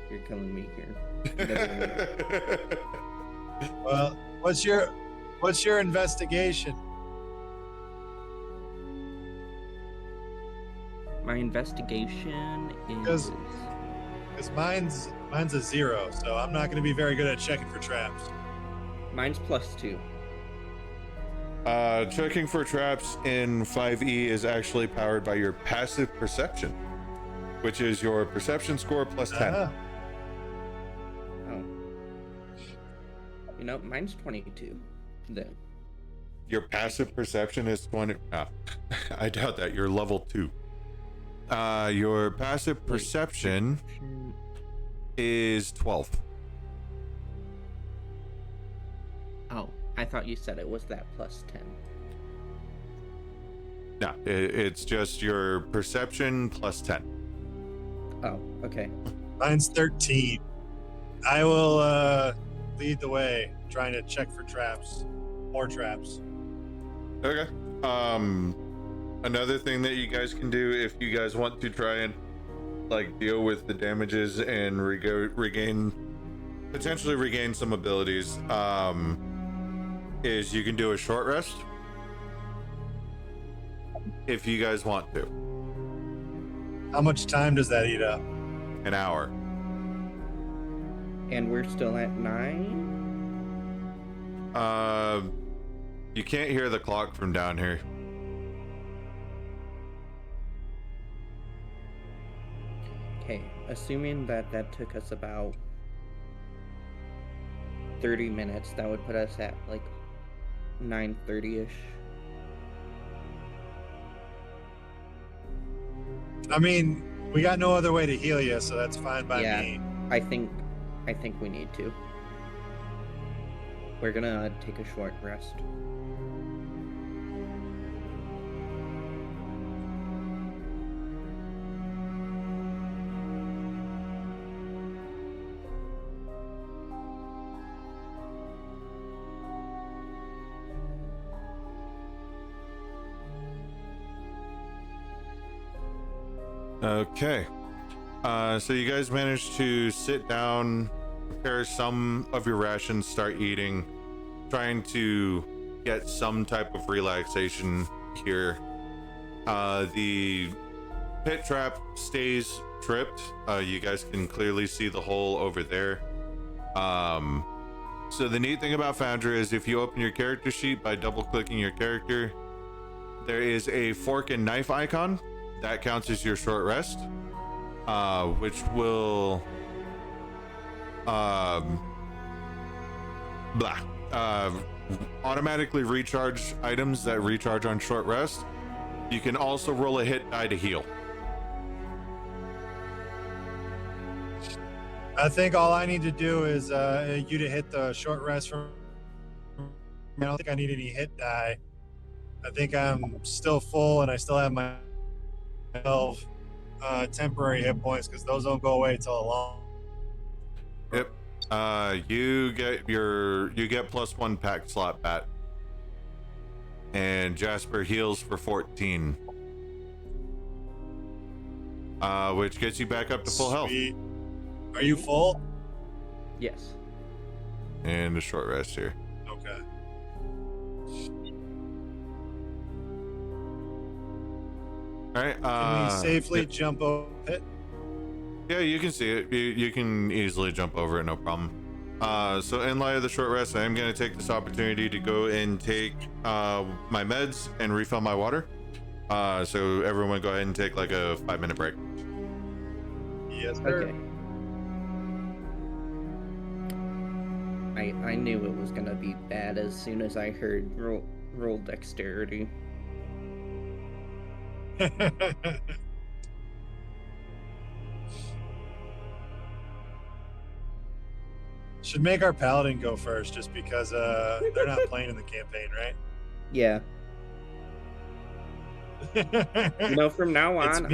You're killing me here. Well, what's your investigation? My investigation is... Because mine's a 0, so I'm not going to be very good at checking for traps. Mine's +2. Checking for traps in 5e is actually powered by your passive perception, which is your perception score +10. Oh. You know, mine's 22. Then. Your passive perception is 20. I doubt that. You're level 2. Your passive perception is 12. Oh, I thought you said it was that +10. No, it's just your perception +10. Oh, okay. Mine's 13. I will lead the way, trying to check for traps. More traps. Okay. Another thing that you guys can do if you guys want to try and like deal with the damages and potentially regain some abilities, is you can do a short rest if you guys want to. How much time does that eat up? An hour. And we're still at 9? You can't hear the clock from down here. Okay, assuming that took us about 30 minutes, that would put us at like 9:30ish. I mean, we got no other way to heal you, so that's fine by Yeah. me. I think we need to. We're gonna take a short rest. Okay. So you guys managed to sit down, prepare some of your rations, start eating, trying to get some type of relaxation here. The pit trap stays tripped. You guys can clearly see the hole over there. So the neat thing about Foundry is if you open your character sheet by double clicking your character, there is a fork and knife icon. That counts as your short rest, which will automatically recharge items that recharge on short rest. You can also roll a hit die to heal. I think all I need to do is you to hit the short rest from. I don't think I need any hit die. I think I'm still full and I still have my 12 temporary hit points because those don't go away till a long. Yep. You get +1 pack slot bat. And Jasper heals for 14. Which gets you back up to full health. Sweet. Are you full? Yes. And a short rest here. Okay. All right. Can we safely yep. jump over it? Yeah, you can see it. You can easily jump over it, no problem. So in light of the short rest, I am going to take this opportunity to go and take my meds and refill my water. So everyone go ahead and take like a 5-minute break. Yes, sir. Okay. I knew it was gonna be bad as soon as I heard roll dexterity. Should make our paladin go first just because they're not playing in the campaign, right? Yeah. You know, from now on,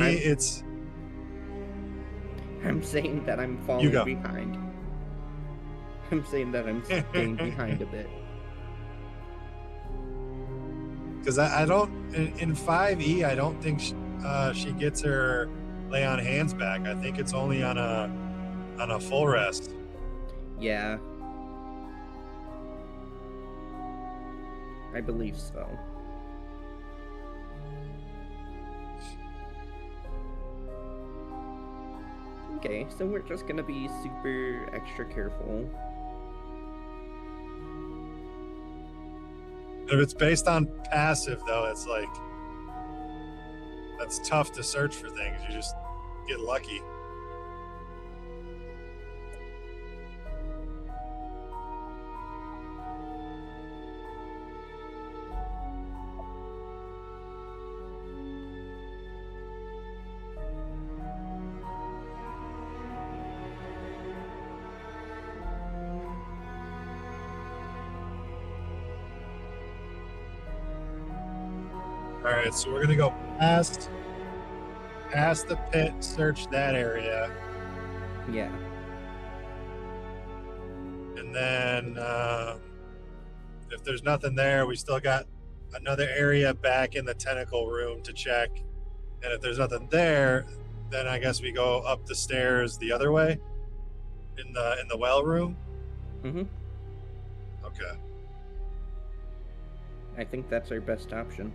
I'm saying that I'm falling behind. I'm saying that I'm staying behind a bit. Because I don't in 5e, I don't think she gets her lay on hands back. I think it's only on a full rest. Yeah. I believe so. Okay, so we're just gonna be super extra careful. If it's based on passive, though, it's like that's tough to search for things. You just get lucky. All right, so we're gonna go past the pit, search that area, Yeah. and then if there's nothing there, we still got another area back in the tentacle room to check. And if there's nothing there, then I guess we go up the stairs the other way in the well room. Mm-hmm. Okay. I think that's our best option.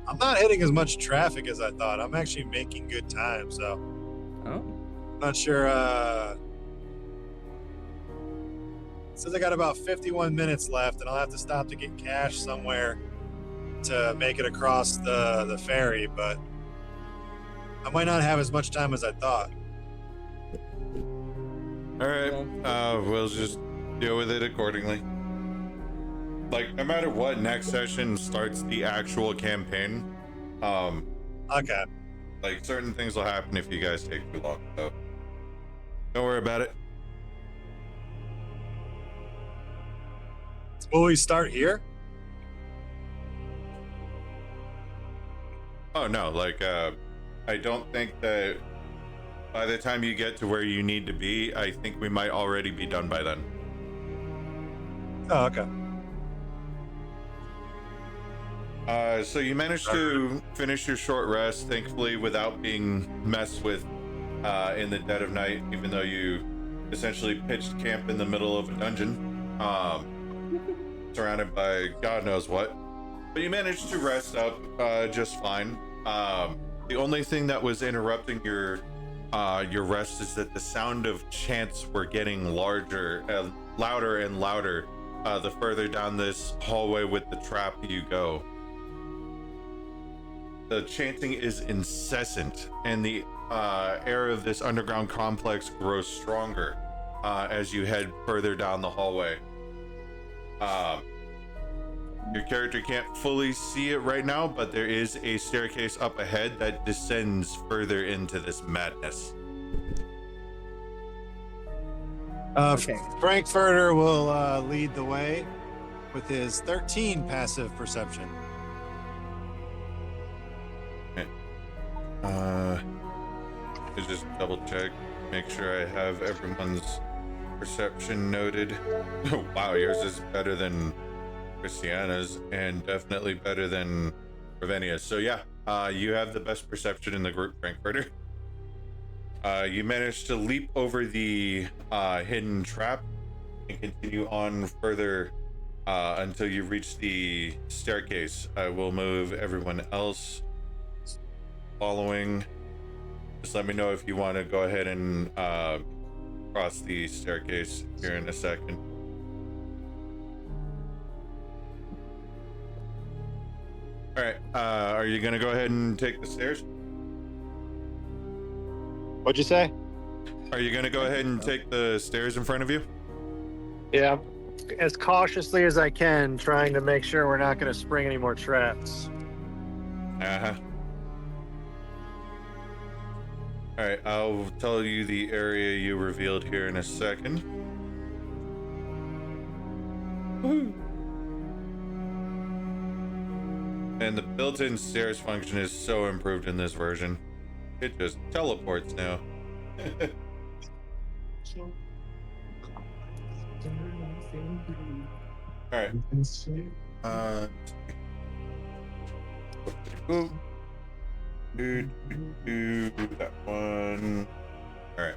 I'm not hitting as much traffic as I thought. I'm actually making good time, so Oh. I'm not sure. It says I got about 51 minutes left, and I'll have to stop to get cash somewhere to make it across the ferry, but I might not have as much time as I thought. All right. We'll just deal with it accordingly. Like, no matter what, next session starts the actual campaign. Okay. Like, certain things will happen if you guys take too long, so don't worry about it. Will we start here? Oh no, like, I don't think that by the time you get to where you need to be, I think we might already be done by then. Oh, okay. So you managed to finish your short rest, thankfully, without being messed with in the dead of night, even though you essentially pitched camp in the middle of a dungeon, surrounded by God knows what. But you managed to rest up just fine. The only thing that was interrupting your rest is that the sound of chants were getting louder and louder the further down this hallway with the trap you go. The chanting is incessant, and the air of this underground complex grows stronger as you head further down the hallway. Your character can't fully see it right now, but there is a staircase up ahead that descends further into this madness. Okay. Frankfurter will lead the way with his 13 passive perception. To just double check, make sure I have everyone's perception noted. Oh, wow, yours is better than Christiana's and definitely better than Ravenia's. So yeah, you have the best perception in the group, Frankfurter. You managed to leap over the hidden trap and continue on further until you reach the staircase. I will move everyone else following. Just let me know if you want to go ahead and cross the staircase here in a second. All right, are you gonna go ahead and take the stairs? What'd you say? Are you gonna go ahead and take the stairs in front of you? Yeah, as cautiously as I can, trying to make sure we're not going to spring any more traps. Uh-huh. All right, I'll tell you the area you revealed here in a second. Woo. And the built-in stairs function is so improved in this version. It just teleports now. All right. That one. All right.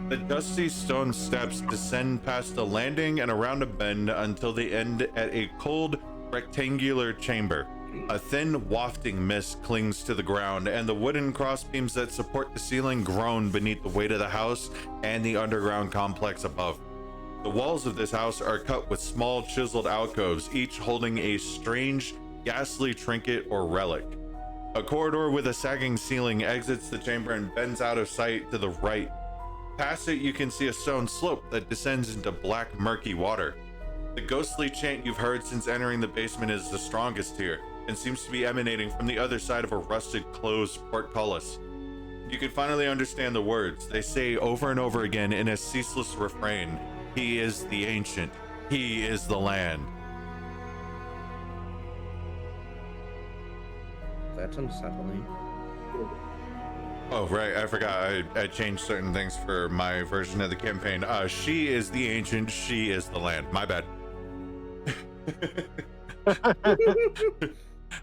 The dusty stone steps descend past a landing and around a bend until they end at a cold, rectangular chamber. A thin, wafting mist clings to the ground, and the wooden crossbeams that support the ceiling groan beneath the weight of the house and the underground complex above. The walls of this house are cut with small, chiseled alcoves, each holding a strange, ghastly trinket or relic. A corridor with a sagging ceiling exits the chamber and bends out of sight to the right. Past it, you can see a stone slope that descends into black, murky water. The ghostly chant you've heard since entering the basement is the strongest here, and seems to be emanating from the other side of a rusted, closed portcullis. You can finally understand the words. They say over and over again in a ceaseless refrain, "He is the ancient. He is the land." That's unsettling. Oh, right, I forgot. I changed certain things for my version of the campaign. She is the ancient, she is the land. My bad.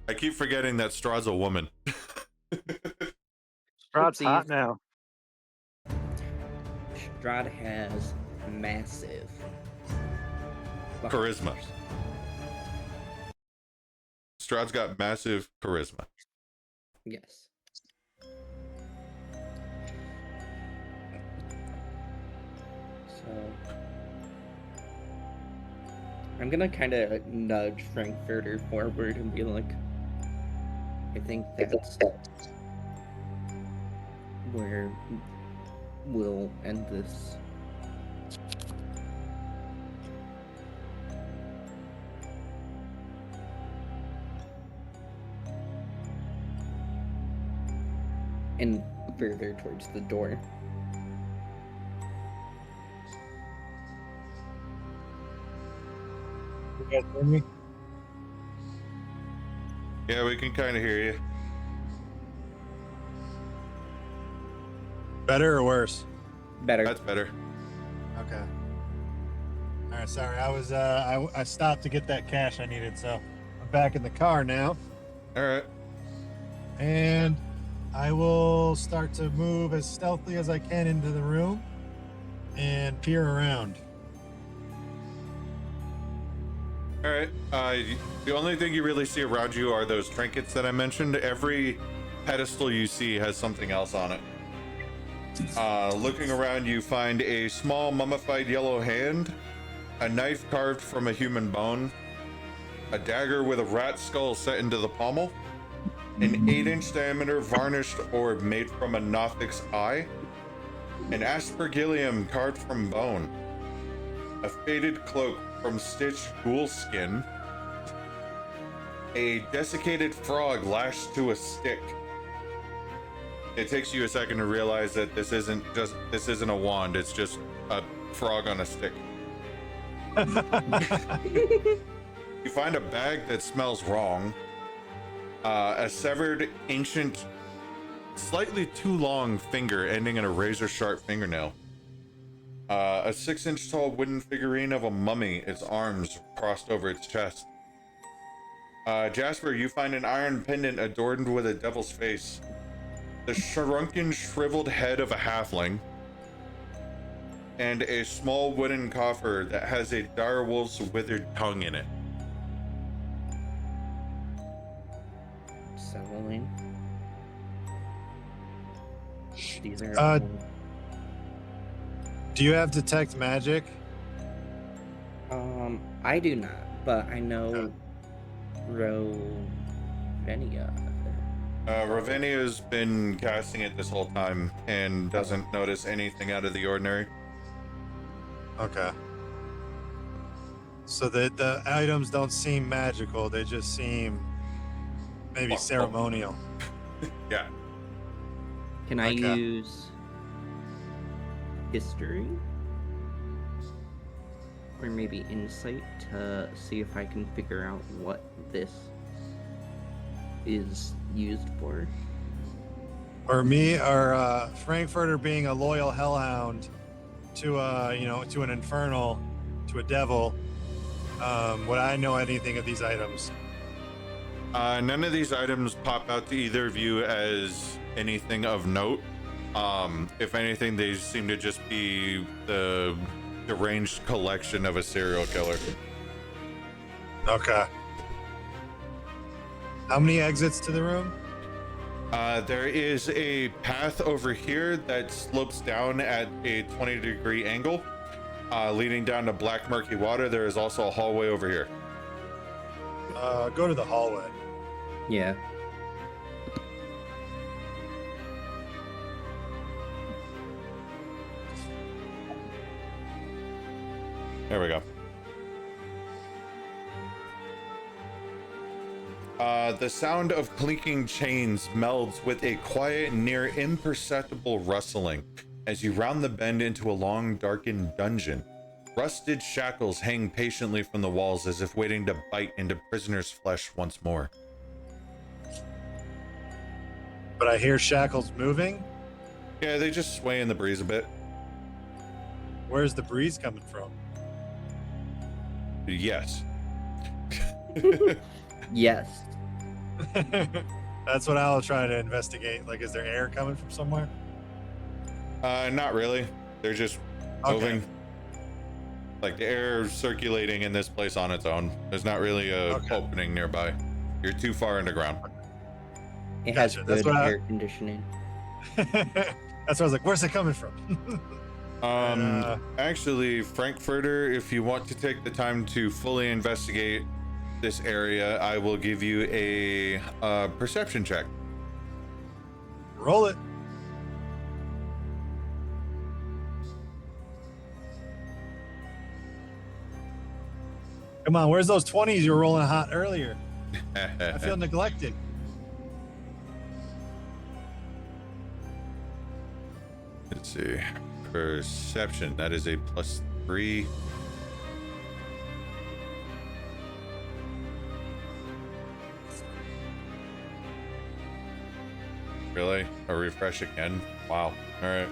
I keep forgetting that Strahd's a woman. Strahd's hot now. Strahd has massive charisma. Strahd's got massive charisma. Yes. So I'm gonna kind of nudge Frankfurter forward and be like, I think that's where we'll end this. And further towards the door. You guys hear me? Yeah, we can kind of hear you. Better or worse? Better. That's better. Okay. All right. Sorry, I was I stopped to get that cash I needed, so I'm back in the car now, All right. and I will start to move as stealthily as I can into the room and peer around. All right. The only thing you really see around you are those trinkets that I mentioned. Every pedestal you see has something else on it. Looking around, you find a small mummified yellow hand, a knife carved from a human bone, a dagger with a rat skull set into the pommel, an 8-inch diameter varnished orb made from a Nothic's eye, an aspergillium carved from bone, a faded cloak from stitched ghoul skin, a desiccated frog lashed to a stick. It takes you a second to realize that this isn't a wand, it's just a frog on a stick. You find a bag that smells wrong, a severed ancient, slightly too long finger ending in a razor sharp fingernail, a 6-inch tall wooden figurine of a mummy, its arms crossed over its chest. Jasper, you find an iron pendant adorned with a devil's face, the shrunken, shriveled head of a halfling, and a small wooden coffer that has a direwolf's withered tongue in it. Settling. These are Uh, Do you have detect magic? I do not, but I know Rovenia. Ravenia's been casting it this whole time and doesn't notice anything out of the ordinary. Okay. So the items don't seem magical; they just seem maybe ceremonial. Yeah. Can I Okay. use history? Or maybe insight to see if I can figure out what this is used for? Or me, or Frankfurter being a loyal hellhound to to an infernal, to a devil. Would I know anything of these items? None of these items pop out to either of you as anything of note. If anything, they seem to just be the deranged collection of a serial killer. Okay. How many exits to the room? There is a path over here that slopes down at a 20-degree angle, leading down to black murky water. There is also a hallway over here. Go to the hallway. Yeah. There we go. The sound of clinking chains melds with a quiet, near imperceptible rustling as you round the bend into a long, darkened dungeon. Rusted shackles hang patiently from the walls as if waiting to bite into prisoners' flesh once more. But I hear shackles moving. Yeah, they just sway in the breeze a bit. Where's the breeze coming from? Yes. Yes. That's what I'll try to investigate. Like, is there air coming from somewhere? Not really. They're just moving. Okay. Like the air circulating in this place on its own. There's not really a Okay. opening nearby. You're too far underground. It has Gotcha, that's good what I- air conditioning. That's why I was like, where's it coming from? Actually, Frankfurter, if you want to take the time to fully investigate this area, I will give you a perception check. Roll it. Come on, where's those 20s you were rolling hot earlier? I feel neglected. Let's see. Perception. That is a +3. Really? A refresh again? Wow. All right.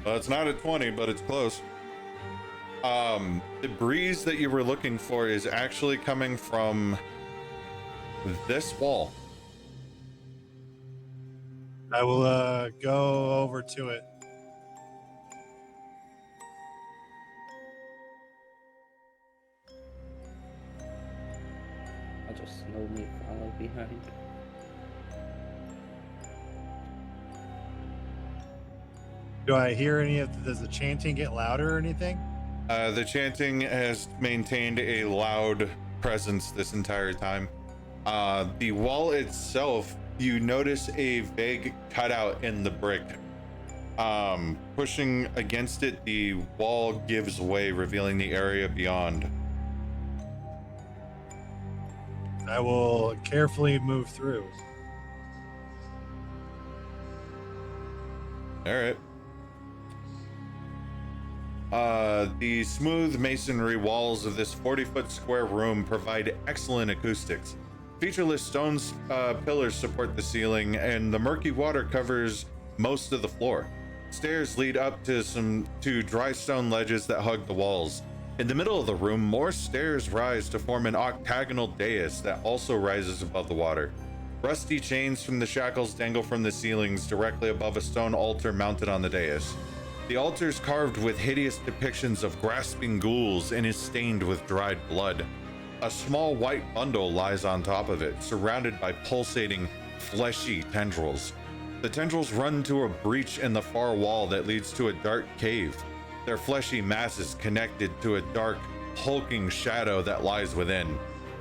Well, it's not a 20, but it's close. The breeze that you were looking for is actually coming from this wall. I will go over to it. I'll just slowly follow behind. Do I hear any of? Does the chanting get louder or anything? The chanting has maintained a loud presence this entire time. The wall itself, you notice a vague cutout in the brick. Pushing against it, the wall gives way, revealing the area beyond. I will carefully move through. All right. The smooth masonry walls of this 40-foot square room provide excellent acoustics. Featureless stone pillars support the ceiling, and the murky water covers most of the floor. Stairs lead up to dry stone ledges that hug the walls. In the middle of the room, more stairs rise to form an octagonal dais that also rises above the water. Rusty chains from the shackles dangle from the ceilings directly above a stone altar mounted on the dais. The altar is carved with hideous depictions of grasping ghouls and is stained with dried blood. A small white bundle lies on top of it, surrounded by pulsating, fleshy tendrils. The tendrils run to a breach in the far wall that leads to a dark cave, their fleshy masses connected to a dark, hulking shadow that lies within,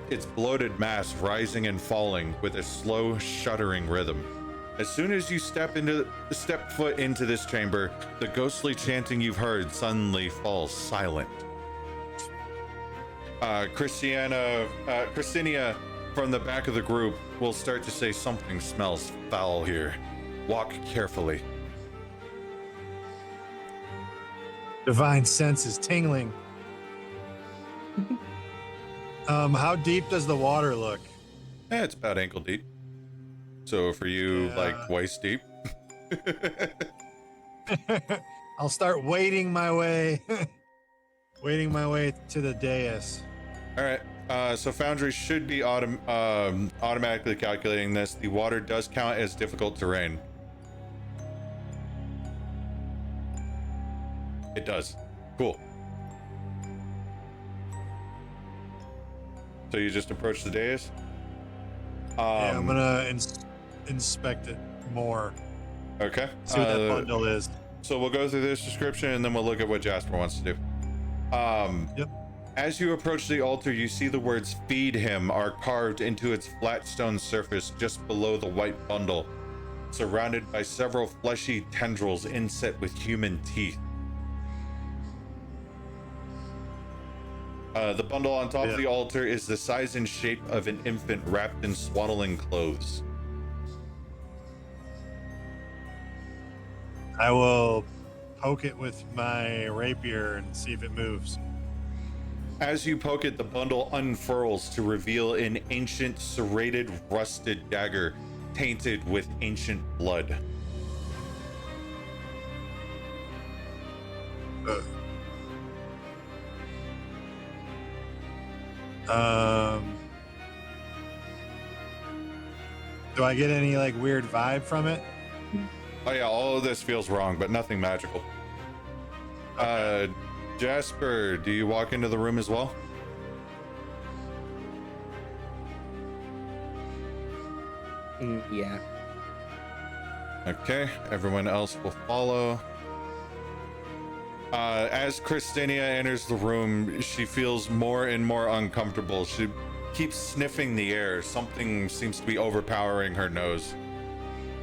its bloated mass rising and falling with a slow, shuddering rhythm. As soon as you step foot into this chamber, the ghostly chanting you've heard suddenly falls silent. Christinia from the back of the group will start to say, "Something smells foul here. Walk carefully." Divine sense is tingling. How deep does the water look? It's about ankle deep. So for you, Yeah. like waist deep. I'll start wading my way to the dais. All right. So Foundry should be automatically calculating this. The water does count as difficult terrain. It does. Cool. So you just approach the dais? Yeah, I'm gonna inspect it more. Okay. See what that bundle is. So we'll go through this description and then we'll look at what Jasper wants to do. Yep. As you approach the altar, you see the words "Feed him" are carved into its flat stone surface just below the white bundle, surrounded by several fleshy tendrils inset with human teeth. The bundle on top of the altar is the size and shape of an infant wrapped in swaddling clothes. I will poke it with my rapier and see if it moves. As you poke it, the bundle unfurls to reveal an ancient, serrated, rusted dagger tainted with ancient blood. Do I get any like weird vibe from it? Oh yeah, all of this feels wrong, but nothing magical. Okay. Jasper, do you walk into the room as well? Yeah. Okay, everyone else will follow. As Christinia enters the room, she feels more and more uncomfortable. She keeps sniffing the air. Something seems to be overpowering her nose.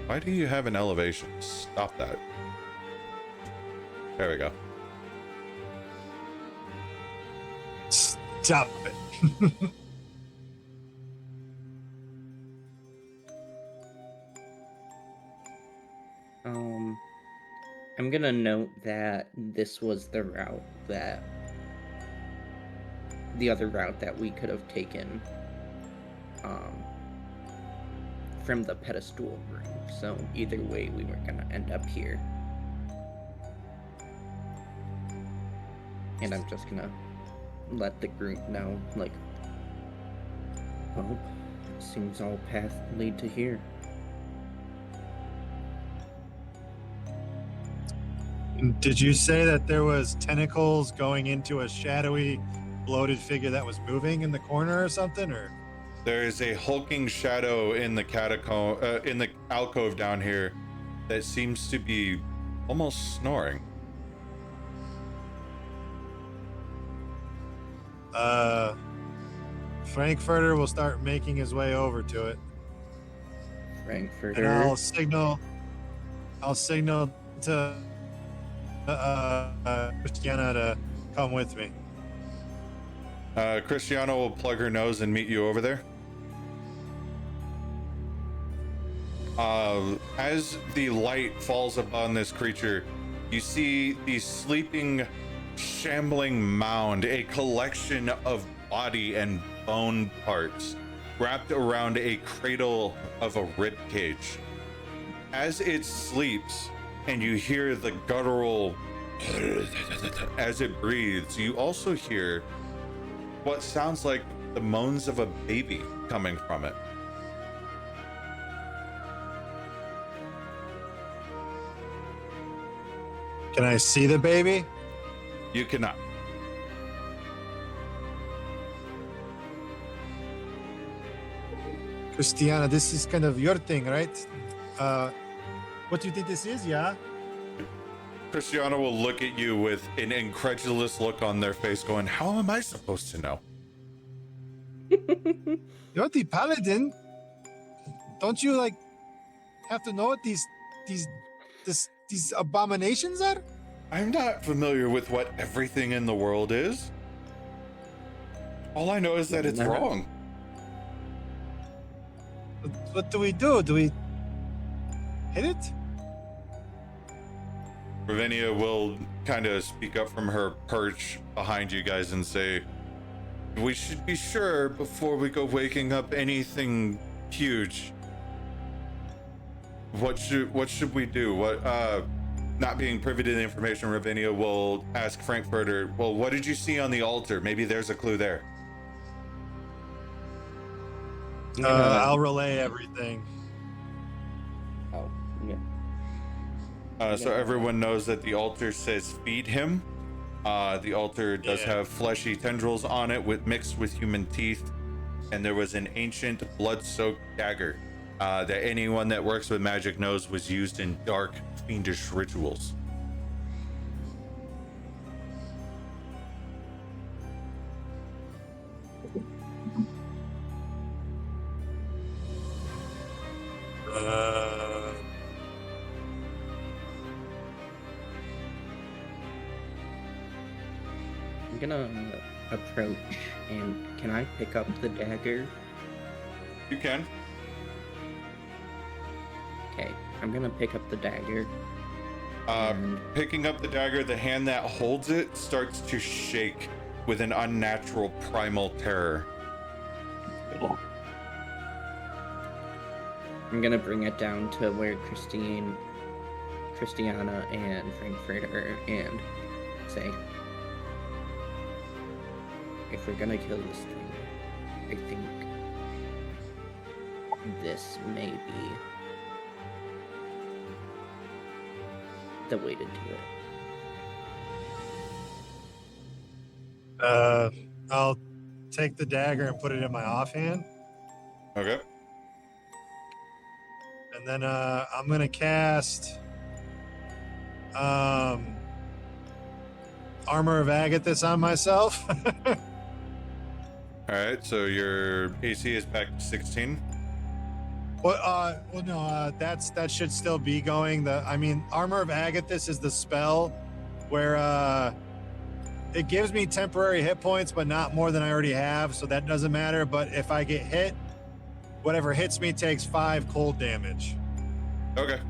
Why do you have an elevation? Stop that. There we go. Stop it. I'm gonna note that this was the route that the other route that we could have taken from the pedestal room. So either way, we were gonna end up here. And I'm just gonna let the group know, like, well, seems all paths lead to here. Did you say that there was tentacles going into a shadowy, bloated figure that was moving in the corner or something? Or There is a hulking shadow in the catacomb, in the alcove down here, that seems to be almost snoring. Frankfurter will start making his way over to it, Frankfurter. and I'll signal to Christiana to come with me. Cristiano will plug her nose and meet you over there. As the light falls upon this creature, you see the sleeping, shambling mound, a collection of body and bone parts wrapped around a cradle of a rib cage. As it sleeps and you hear the guttural as it breathes, you also hear what sounds like the moans of a baby coming from it. Can I see the baby? You cannot. Christiana, this is kind of your thing, right? What do you think this is, yeah? Cristiano will look at you with an incredulous look on their face, going, "How am I supposed to know?" You're the paladin. Don't you like have to know what these abominations are? I'm not familiar with what everything in the world is. All I know is that it's wrong. What do we do? Do we hit it? Ravinia will kind of speak up from her perch behind you guys and say, "We should be sure before we go waking up anything huge. What should we do? Not being privy to the information, Ravinia will ask Frankfurter, "Well, what did you see on the altar? Maybe there's a clue there." I'll relay everything. Oh, yeah. So everyone knows that the altar says feed him. The altar does have fleshy tendrils on it mixed with human teeth. And there was an ancient blood-soaked dagger that anyone that works with magic knows was used in dark, fiendish rituals. I'm gonna approach, and can I pick up the dagger? You can. Okay, I'm gonna pick up the dagger. and Picking up the dagger, the hand that holds it starts to shake with an unnatural primal terror. I'm gonna bring it down to where Christiana and Frankfurter and say, if we're gonna kill this thing, I think this may be the way to do it. I'll take the dagger and put it in my offhand, Okay. and then I'm gonna cast Armor of Agathis on myself. All right. So your AC is back to 16. Well, no, that should still be going. Armor of Agathis is the spell where it gives me temporary hit points, but not more than I already have, so that doesn't matter. But if I get hit, whatever hits me takes 5 cold damage. Okay.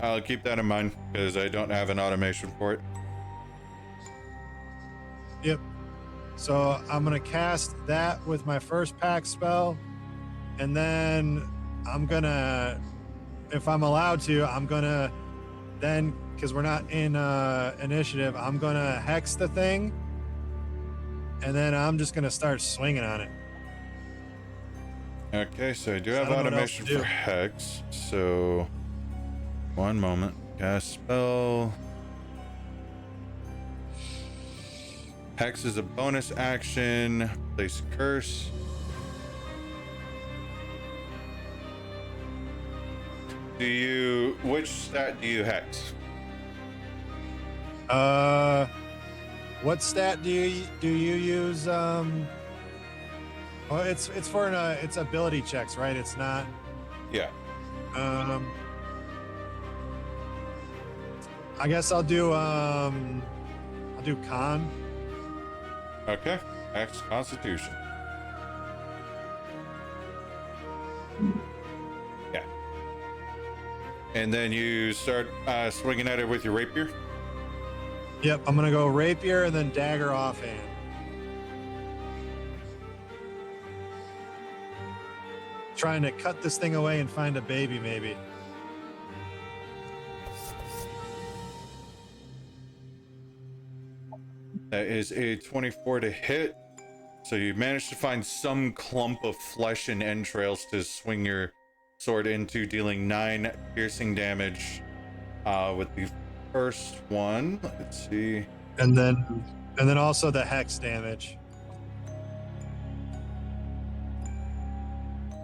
I'll keep that in mind because I don't have an automation for it. Yep. So I'm gonna cast that with my first pack spell, and then I'm gonna, if I'm allowed to, I'm gonna then, because we're not in initiative, I'm gonna hex the thing, and then I'm just gonna start swinging on it. Okay, so I do have I don't know what else automation to do. for Hex. So, one moment. Cast spell. Hex is a bonus action. Place curse. Which stat do you hex? What stat do you use? Well, it's for it's ability checks, right? It's not. Yeah. I guess I'll do con. Okay. Hex Constitution. Yeah. And then you start swinging at it with your rapier. Yep, I'm gonna go rapier and then dagger offhand. Trying to cut this thing away and find a baby, maybe. That is a 24 to hit. So you managed to find some clump of flesh and entrails to swing your sword into, dealing 9 piercing damage with the first one. Let's see. And then also the hex damage.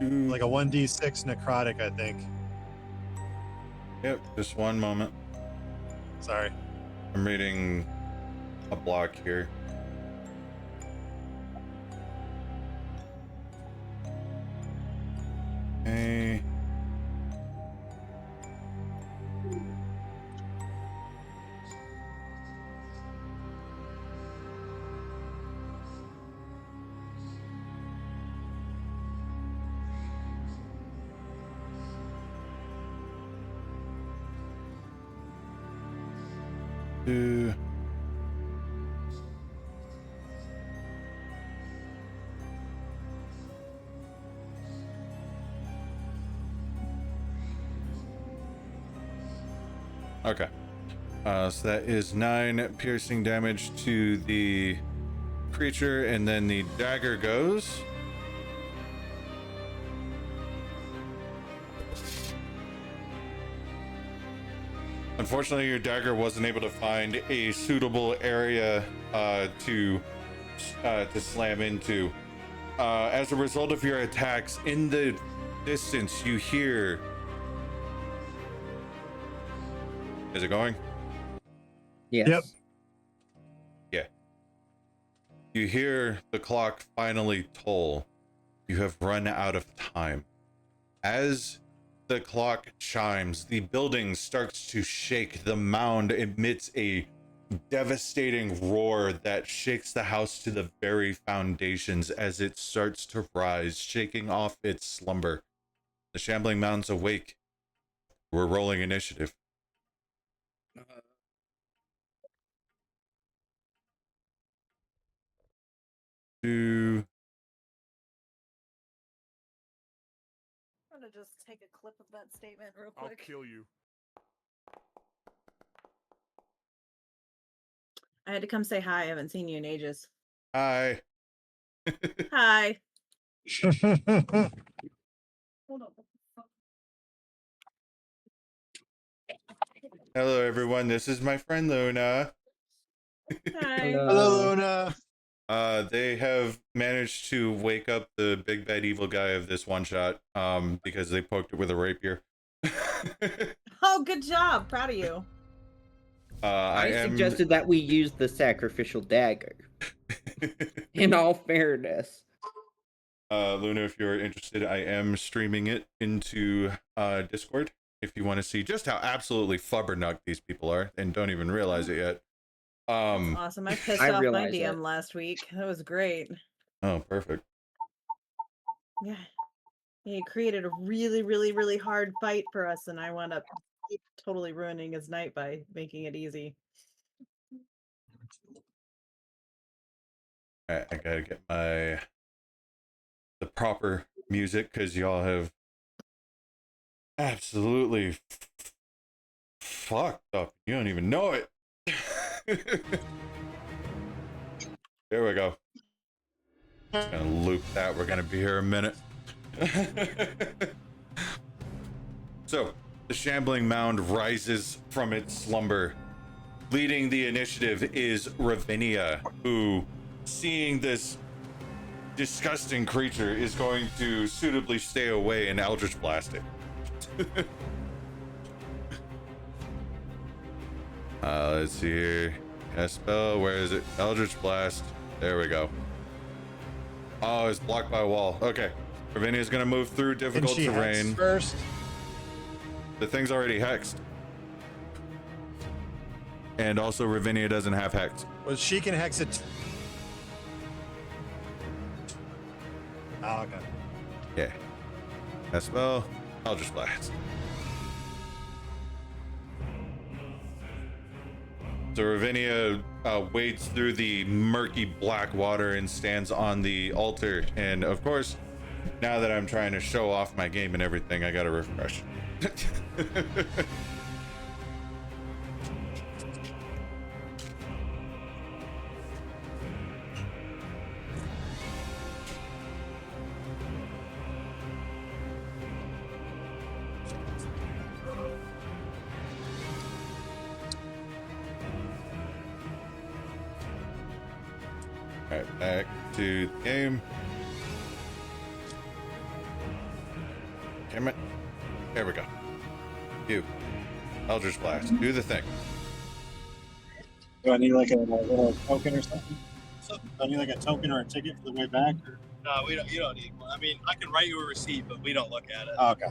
Like a 1d6 necrotic, I think. Yep, just one moment. Sorry. I'm reading a block here. Okay. Okay. So that is 9 piercing damage to the creature, and then the dagger goes. Unfortunately, your dagger wasn't able to find a suitable area to slam into. As a result of your attacks, in the distance, you hear. Is it going? Yes. Yep. Yeah. You hear the clock finally toll. You have run out of time. As the clock chimes, the building starts to shake. The mound emits a devastating roar that shakes the house to the very foundations as it starts to rise, shaking off its slumber. The shambling mounds awake. We're rolling initiative. I'm gonna just take a clip of that statement real quick. I'll kill you. I had to come say hi. I haven't seen you in ages. Hi. Hi. Hold on. Hello, everyone. This is my friend Luna. Hi. Hello, Luna. They have managed to wake up the big bad evil guy of this one shot because they poked it with a rapier. Oh, good job. Proud of you. I am suggested that we use the sacrificial dagger. In all fairness. Luna, if you're interested, I am streaming it into Discord if you want to see just how absolutely flubbernuck these people are and don't even realize it yet. That's awesome. I pissed I off my realize DM it. last week. That was great. Oh, perfect. Yeah. He created a really, really, really hard fight for us, and I wound up totally ruining his night by making it easy. Alright, I gotta get the proper music because y'all have absolutely fucked up. You don't even know it. There we go. Just gonna loop that. We're gonna be here a minute. So, the shambling mound rises from its slumber. Leading the initiative is Ravinia, who, seeing this disgusting creature, is going to suitably stay away and Eldritch Blast it. Let's see here. Spell, where is it? Eldritch Blast. There we go. Oh, it's blocked by a wall. Okay. Ravinia's gonna move through difficult Can she terrain. hex first? The thing's already hexed. And also Ravinia doesn't have hex. Well, she can hex it. Oh, okay. Yeah. That spell, Eldritch Blast. So Ravinia wades through the murky black water and stands on the altar. And of course, now that I'm trying to show off my game and everything, I gotta refresh. Alright, back to the game. Damn it. There we go. You. Eldritch Blast. Do the thing. Do I need like a little token or something? Do I need like a token or a ticket for the way back? Or? No, we don't. You don't need one. I mean, I can write you a receipt, but we don't look at it. Oh, okay.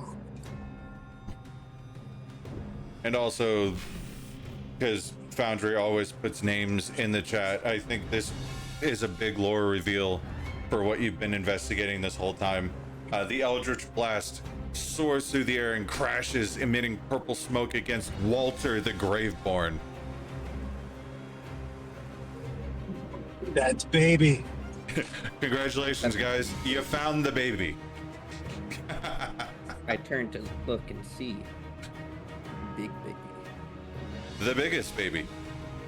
And also, because Foundry always puts names in the chat, I think this is a big lore reveal for what you've been investigating this whole time. The Eldritch Blast soars through the air and crashes, emitting purple smoke against Walter the Graveborn. That's baby. Congratulations, guys. You found the baby. I turn to look and see. Big baby. The biggest baby.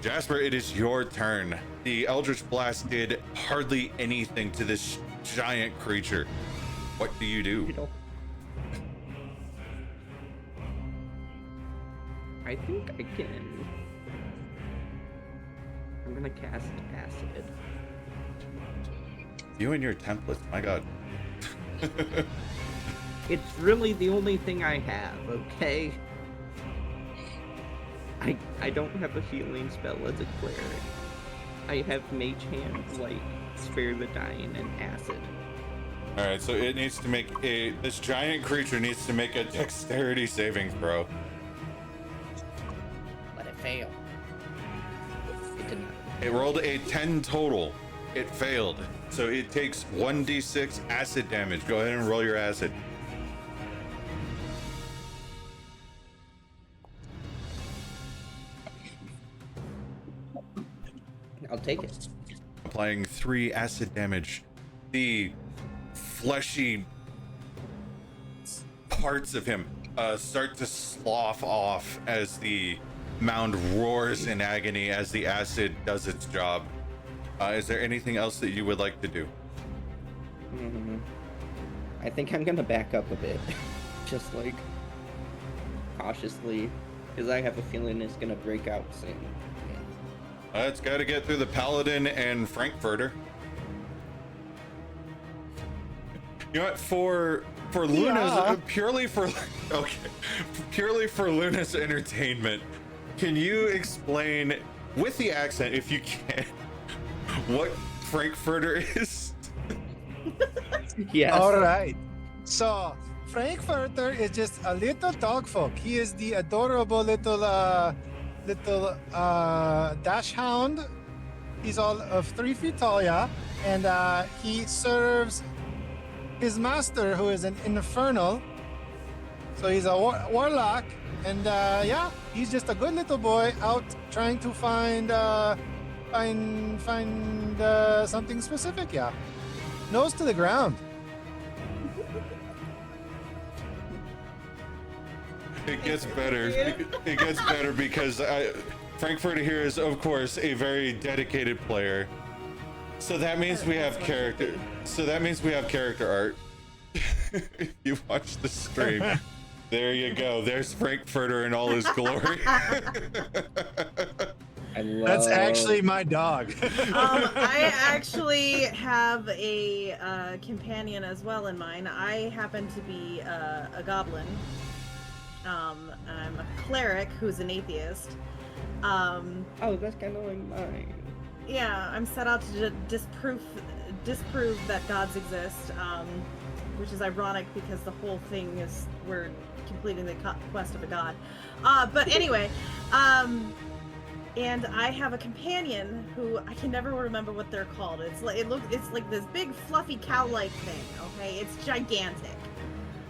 Jasper, it is your turn. The Eldritch Blast did hardly anything to this giant creature. What do you do? I think I can. I'm gonna cast acid. You and your templates, my god. It's really the only thing I have, okay? I don't have a healing spell as a cleric. I have Mage Hand, Light, Spare the Dying, and Acid. Alright, so it needs to make this giant creature needs to make a dexterity saving throw. Let it fail. It did not. It rolled a 10 total. It failed. So it takes 1d6 acid damage. Go ahead and roll your acid. I'll take it. Applying 3 acid damage. The fleshy parts of him start to slough off as the mound roars in agony as the acid does its job. Is there anything else that you would like to do? I think I'm gonna back up a bit. Just like cautiously, because I have a feeling it's gonna break out soon. It's got to get through the Paladin and Frankfurter. You know what? For Luna's purely for Luna's entertainment, can you explain with the accent, if you can, what Frankfurter is? Yes. All right. So Frankfurter is just a little dog folk. He is the adorable little dash hound. He's all of 3 feet tall, yeah, and he serves his master, who is an infernal. So he's a warlock, and yeah, he's just a good little boy out trying to find something specific. Yeah, nose to the ground. It gets better. It gets better because Frankfurter here is, of course, a very dedicated player. So that means we have character. So that means we have character art. If you watch the stream, there you go. There's Frankfurter in all his glory. That's actually my dog. I actually have a companion as well in mine. I happen to be a goblin. I'm a cleric who's an atheist. Oh, that's kind of like mine. Yeah, I'm set out to disprove that gods exist, which is ironic because the whole thing is we're completing the quest of a god. But anyway, and I have a companion who I can never remember what they're called. It's like this big fluffy cow-like thing. Okay, it's gigantic,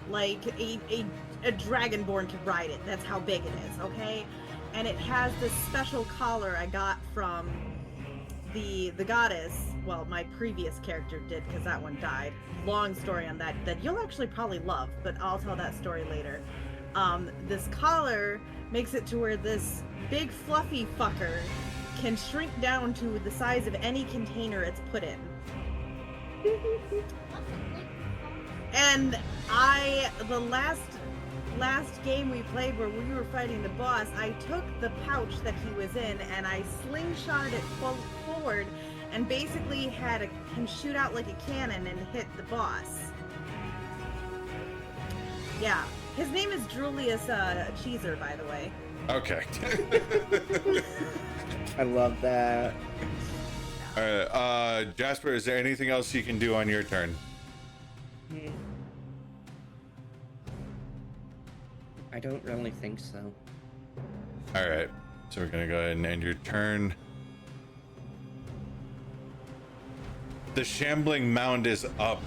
like a dragonborn could ride it. That's how big it is. Okay, and it has this special collar I got from the goddess. Well, my previous character did, because that one died. Long story on that you'll actually probably love, but I'll tell that story later. This collar makes it to where this big fluffy fucker can shrink down to the size of any container it's put in. And the last game we played where we were fighting the boss, I took the pouch that he was in and I slingshotted it forward and basically can shoot out like a cannon and hit the boss. Yeah, his name is Julius Cheeser, by the way. Okay. I love that. All right, Jasper, is there anything else you can do on your turn? I don't really think so. All right, so we're gonna go ahead and end your turn. The shambling mound is up.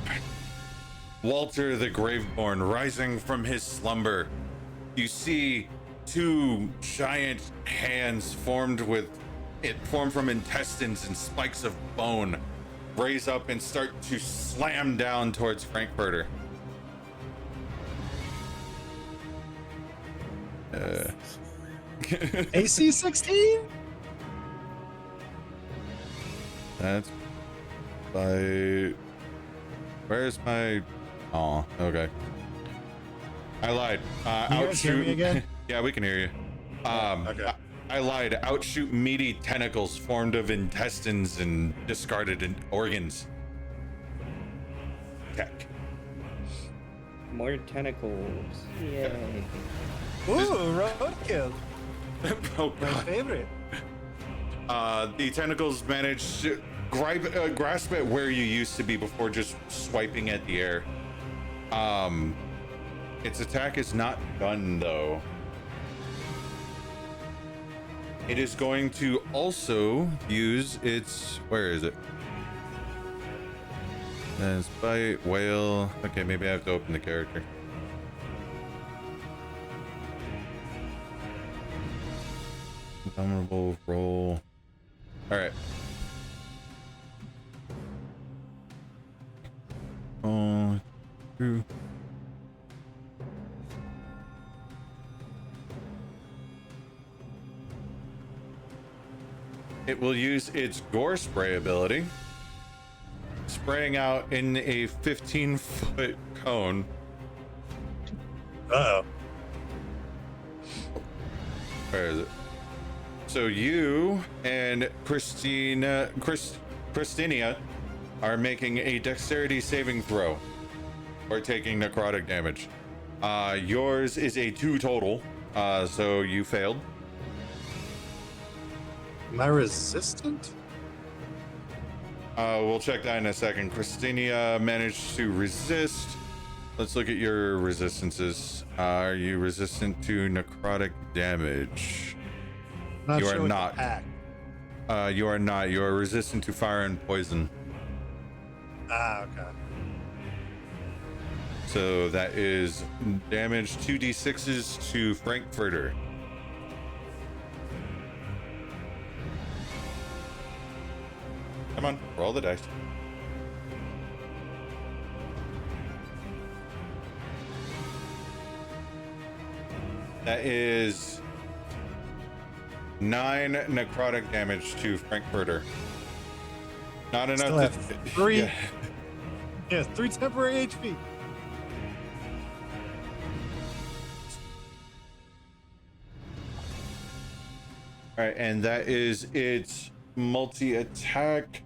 Walter the Graveborn rising from his slumber. You see 2 giant hands formed from intestines and spikes of bone raise up and start to slam down towards Frankfurter. AC 16? That's by... Where's my... Oh, okay. I lied. You guys hear me again? Yeah, we can hear you. Okay. I lied. Outshoot meaty tentacles formed of intestines and discarded organs. Tech. More tentacles. Yay. Ooh, roadkill. Oh, My God. favorite. The tentacles manage to grasp at where you used to be before just swiping at the air. Its attack is not done though. It is going to also use its, where is it? That's bite, whale. Okay, maybe I have to open the character. Vulnerable roll. All right. Oh, true. It will use its gore spray ability. spraying out in a 15-foot cone. Uh-oh. Where is it? So you and Christinia are making a dexterity saving throw or taking necrotic damage. Yours is a 2 total, so you failed. Am I resistant? We'll check that in a second. Christinia managed to resist. Let's look at your resistances. Are you resistant to necrotic damage? Not You sure are what not. the pack. You are not. You are resistant to fire and poison. Ah, okay. So that is damage 2d6s to Frankfurter. Come on, roll the dice. That is 9 necrotic damage to Frankfurter. Not enough. Still have 3. Yeah. Yeah, 3 temporary HP. All right, and that is its multi-attack.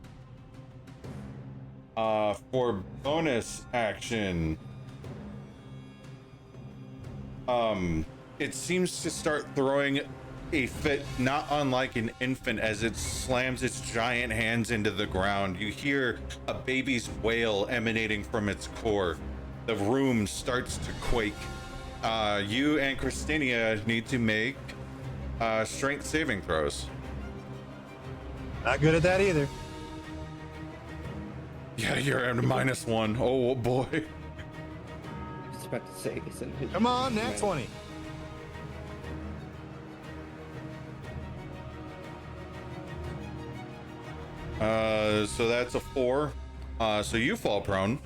For bonus action, it seems to start throwing a fit not unlike an infant as it slams its giant hands into the ground. You hear a baby's wail emanating from its core. The room starts to quake. You and Christinia need to make strength saving throws. Not good at that either. Yeah, you're at -1. Oh boy. I was about to say, isn't it? Come on, nat 20. So that's a 4. So you fall prone.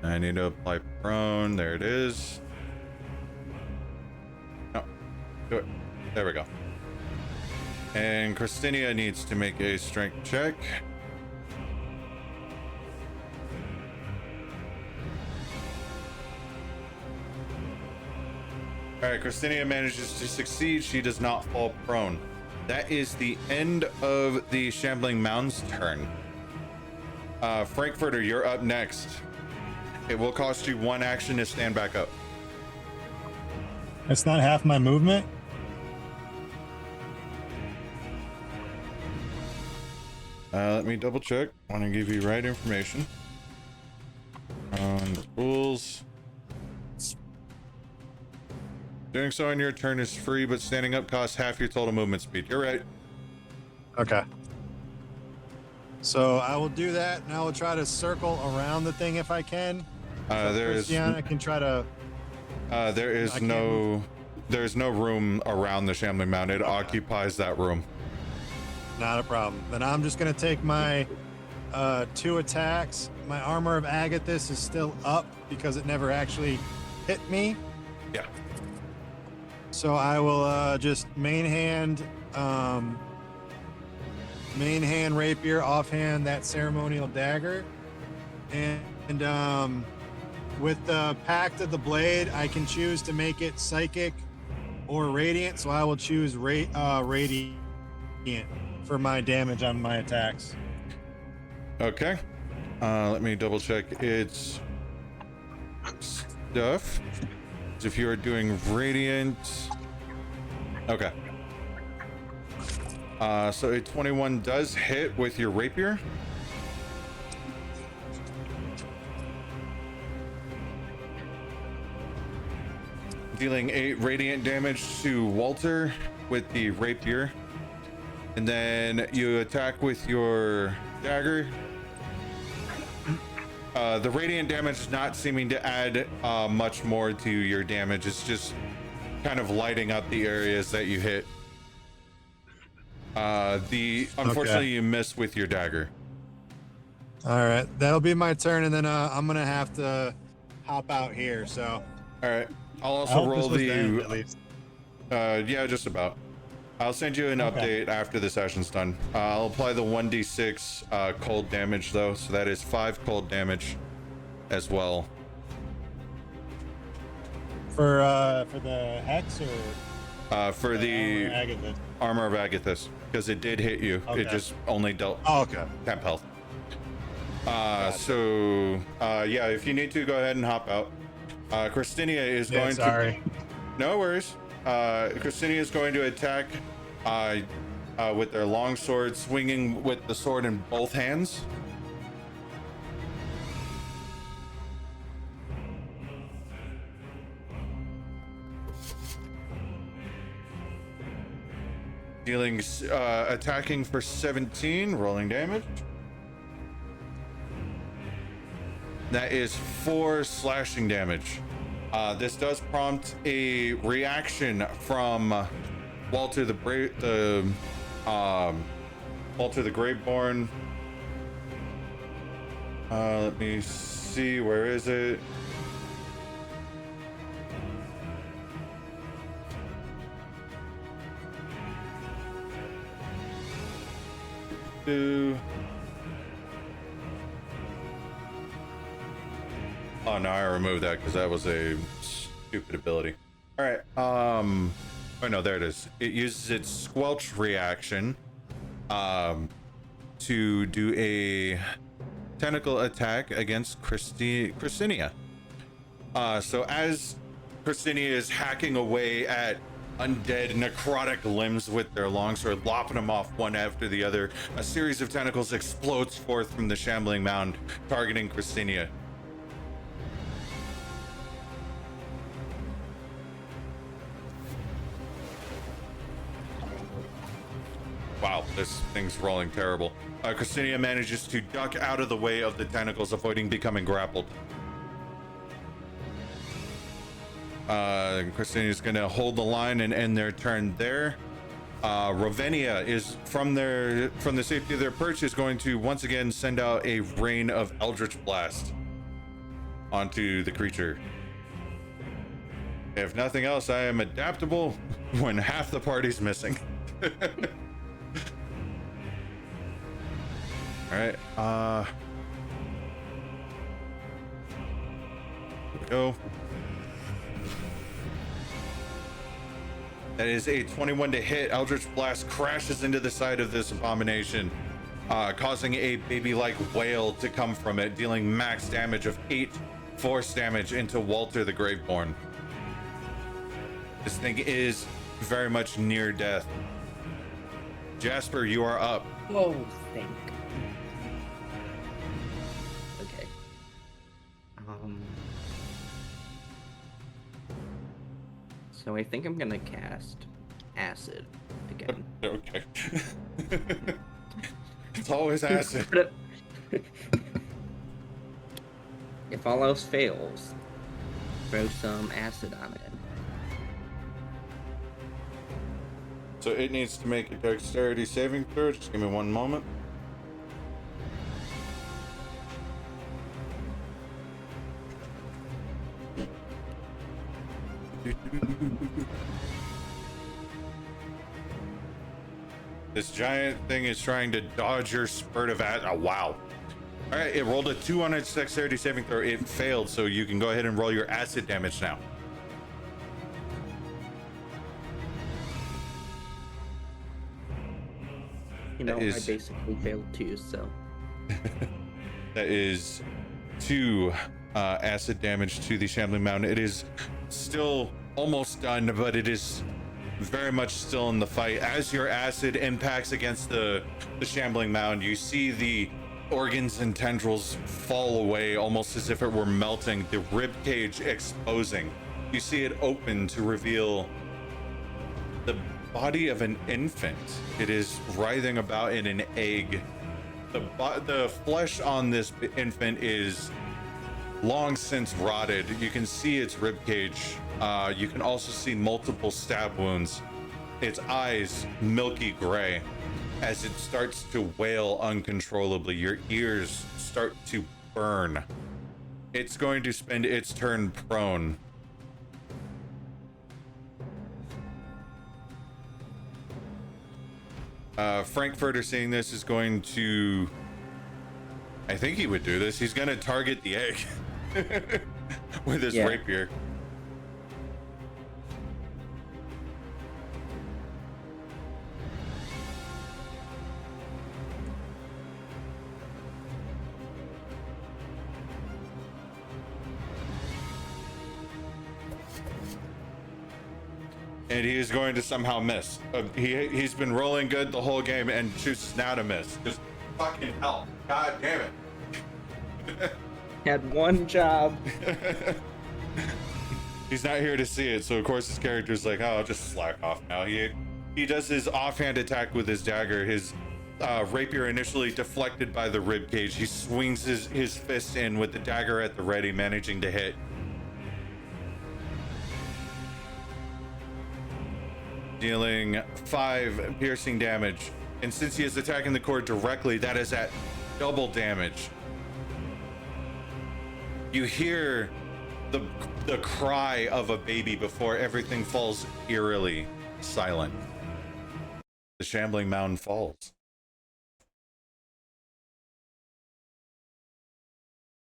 I need to apply prone. There it is. No, do it. There we go. And Christinia needs to make a strength check. All right, Christinia manages to succeed. She does not fall prone. That is the end of the Shambling Mound's turn. Frankfurter, you're up next. It will cost you 1 action to stand back up. That's not half my movement. Let me double check. I want to give you right information. On the rules. Doing so on your turn is free, but standing up costs half your total movement speed. You're right. Okay. So I will do that, and I will try to circle around the thing if I can. Christiana can try to. There's no room around the Shambling Mound. It occupies that room. Not a problem. Then I'm just gonna take my 2 attacks. My Armor of Agathis is still up because it never actually hit me. Yeah. So I will just main hand rapier, offhand that ceremonial dagger, and with the Pact of the Blade, I can choose to make it psychic or radiant. So I will choose radiant for my damage on my attacks. Okay. Let me double check its stuff. If you are doing radiant. Okay. So a 21 does hit with your rapier. Dealing 8 radiant damage to Walter with the rapier. And then you attack with your dagger. The radiant damage is not seeming to add much more to your damage. It's just kind of lighting up the areas that you hit. Unfortunately, you miss with your dagger. All right, that'll be my turn, and then I'm gonna have to hop out here. So, All right, I'll I also hope roll this was the end, the. at least. Yeah, just about. I'll send you an update after the session's done. I'll apply the 1d6 cold damage though, so that is 5 cold damage as well. For the hex or For the Agathis? armor of Agathis, because it did hit you. Okay. It just only dealt Okay. temp health. Yeah, if you need to, go ahead and hop out. Christinia is going sorry. to. No worries. Christinia is going to attack with their long sword, swinging with the sword in both hands. Dealing, attacking for 17, rolling damage. That is 4 slashing damage. This does prompt a reaction from Walter the Walter the Graveborn. Let me see, where is it? Oh no, I removed that because that was a stupid ability. All right. Oh no, there it is. It uses its squelch reaction to do a tentacle attack against Christinia. So as Christinia is hacking away at undead necrotic limbs with their longsword, lopping them off one after the other, a series of tentacles explodes forth from the shambling mound, targeting Christinia. Wow, this thing's rolling terrible. Christinia manages to duck out of the way of the tentacles, avoiding becoming grappled. Christinia's gonna hold the line and end their turn there. Rovenia is from the safety of their perch is going to once again send out a rain of Eldritch Blast onto the creature. If nothing else, I am adaptable when half the party's missing. All right. Here we go. That is a 21 to hit. Eldritch Blast crashes into the side of this abomination, causing a baby-like wail to come from it, dealing max damage of 8 force damage into Walter the Graveborn. This thing is very much near death. Jasper, you are up. Oh, thank. Okay. So I think I'm gonna cast acid again. Okay. It's always acid. If all else fails, throw some acid on it. So it needs to make a dexterity saving throw. Just give me one moment. This giant thing is trying to dodge your spurt of acid. Oh, wow. All right, it rolled a 2 on its dexterity saving throw. It failed, so you can go ahead and roll your acid damage now. You know, I basically failed too, so. That is 2 acid damage to the shambling mound. It is still almost done, but it is very much still in the fight. As your acid impacts against the shambling mound, you see the organs and tendrils fall away almost as if it were melting, the rib cage exposing. You see it open to reveal the body of an infant. It is writhing about in an egg. The flesh on this infant is long since rotted. You can see its rib cage. You can also see multiple stab wounds. Its eyes milky gray. As it starts to wail uncontrollably, your ears start to burn. It's going to spend its turn prone. Frankfurter, seeing this, is going to... I think he would do this. He's going to target the egg with his rapier. And he is going to somehow miss. He's been rolling good the whole game and chooses now to miss. Just fucking hell. God damn it. Had one job. He's not here to see it, so of course his character's like, oh, I'll just slack off now. He does his offhand attack with his dagger. His rapier initially deflected by the rib cage. He swings his fist in with the dagger at the ready, managing to hit. Dealing 5 piercing damage. And since he is attacking the core directly, that is at double damage. You hear the cry of a baby before everything falls eerily silent. The shambling mound falls.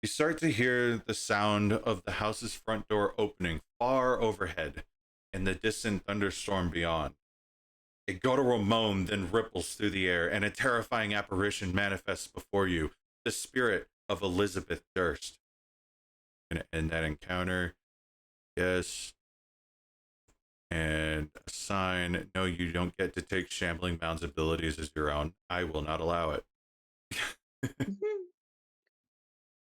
You start to hear the sound of the house's front door opening far overhead and the distant thunderstorm beyond. A guttural moan then ripples through the air, and a terrifying apparition manifests before you, the spirit of Elizabeth Durst. Gonna end that encounter. Yes. And assign, no, you don't get to take Shambling Mound's abilities as your own. I will not allow it.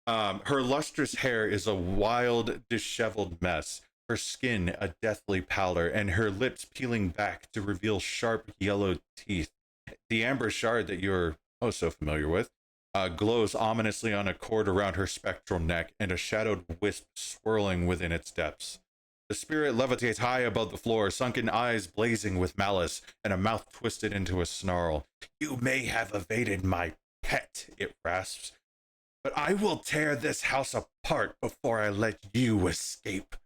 Her lustrous hair is a wild, disheveled mess. Her skin a deathly pallor, and her lips peeling back to reveal sharp yellow teeth. The amber shard that you're oh so familiar with glows ominously on a cord around her spectral neck, and a shadowed wisp swirling within its depths. The spirit levitates high above the floor, sunken eyes blazing with malice, and a mouth twisted into a snarl. You may have evaded my pet, it rasps, but I will tear this house apart before I let you escape.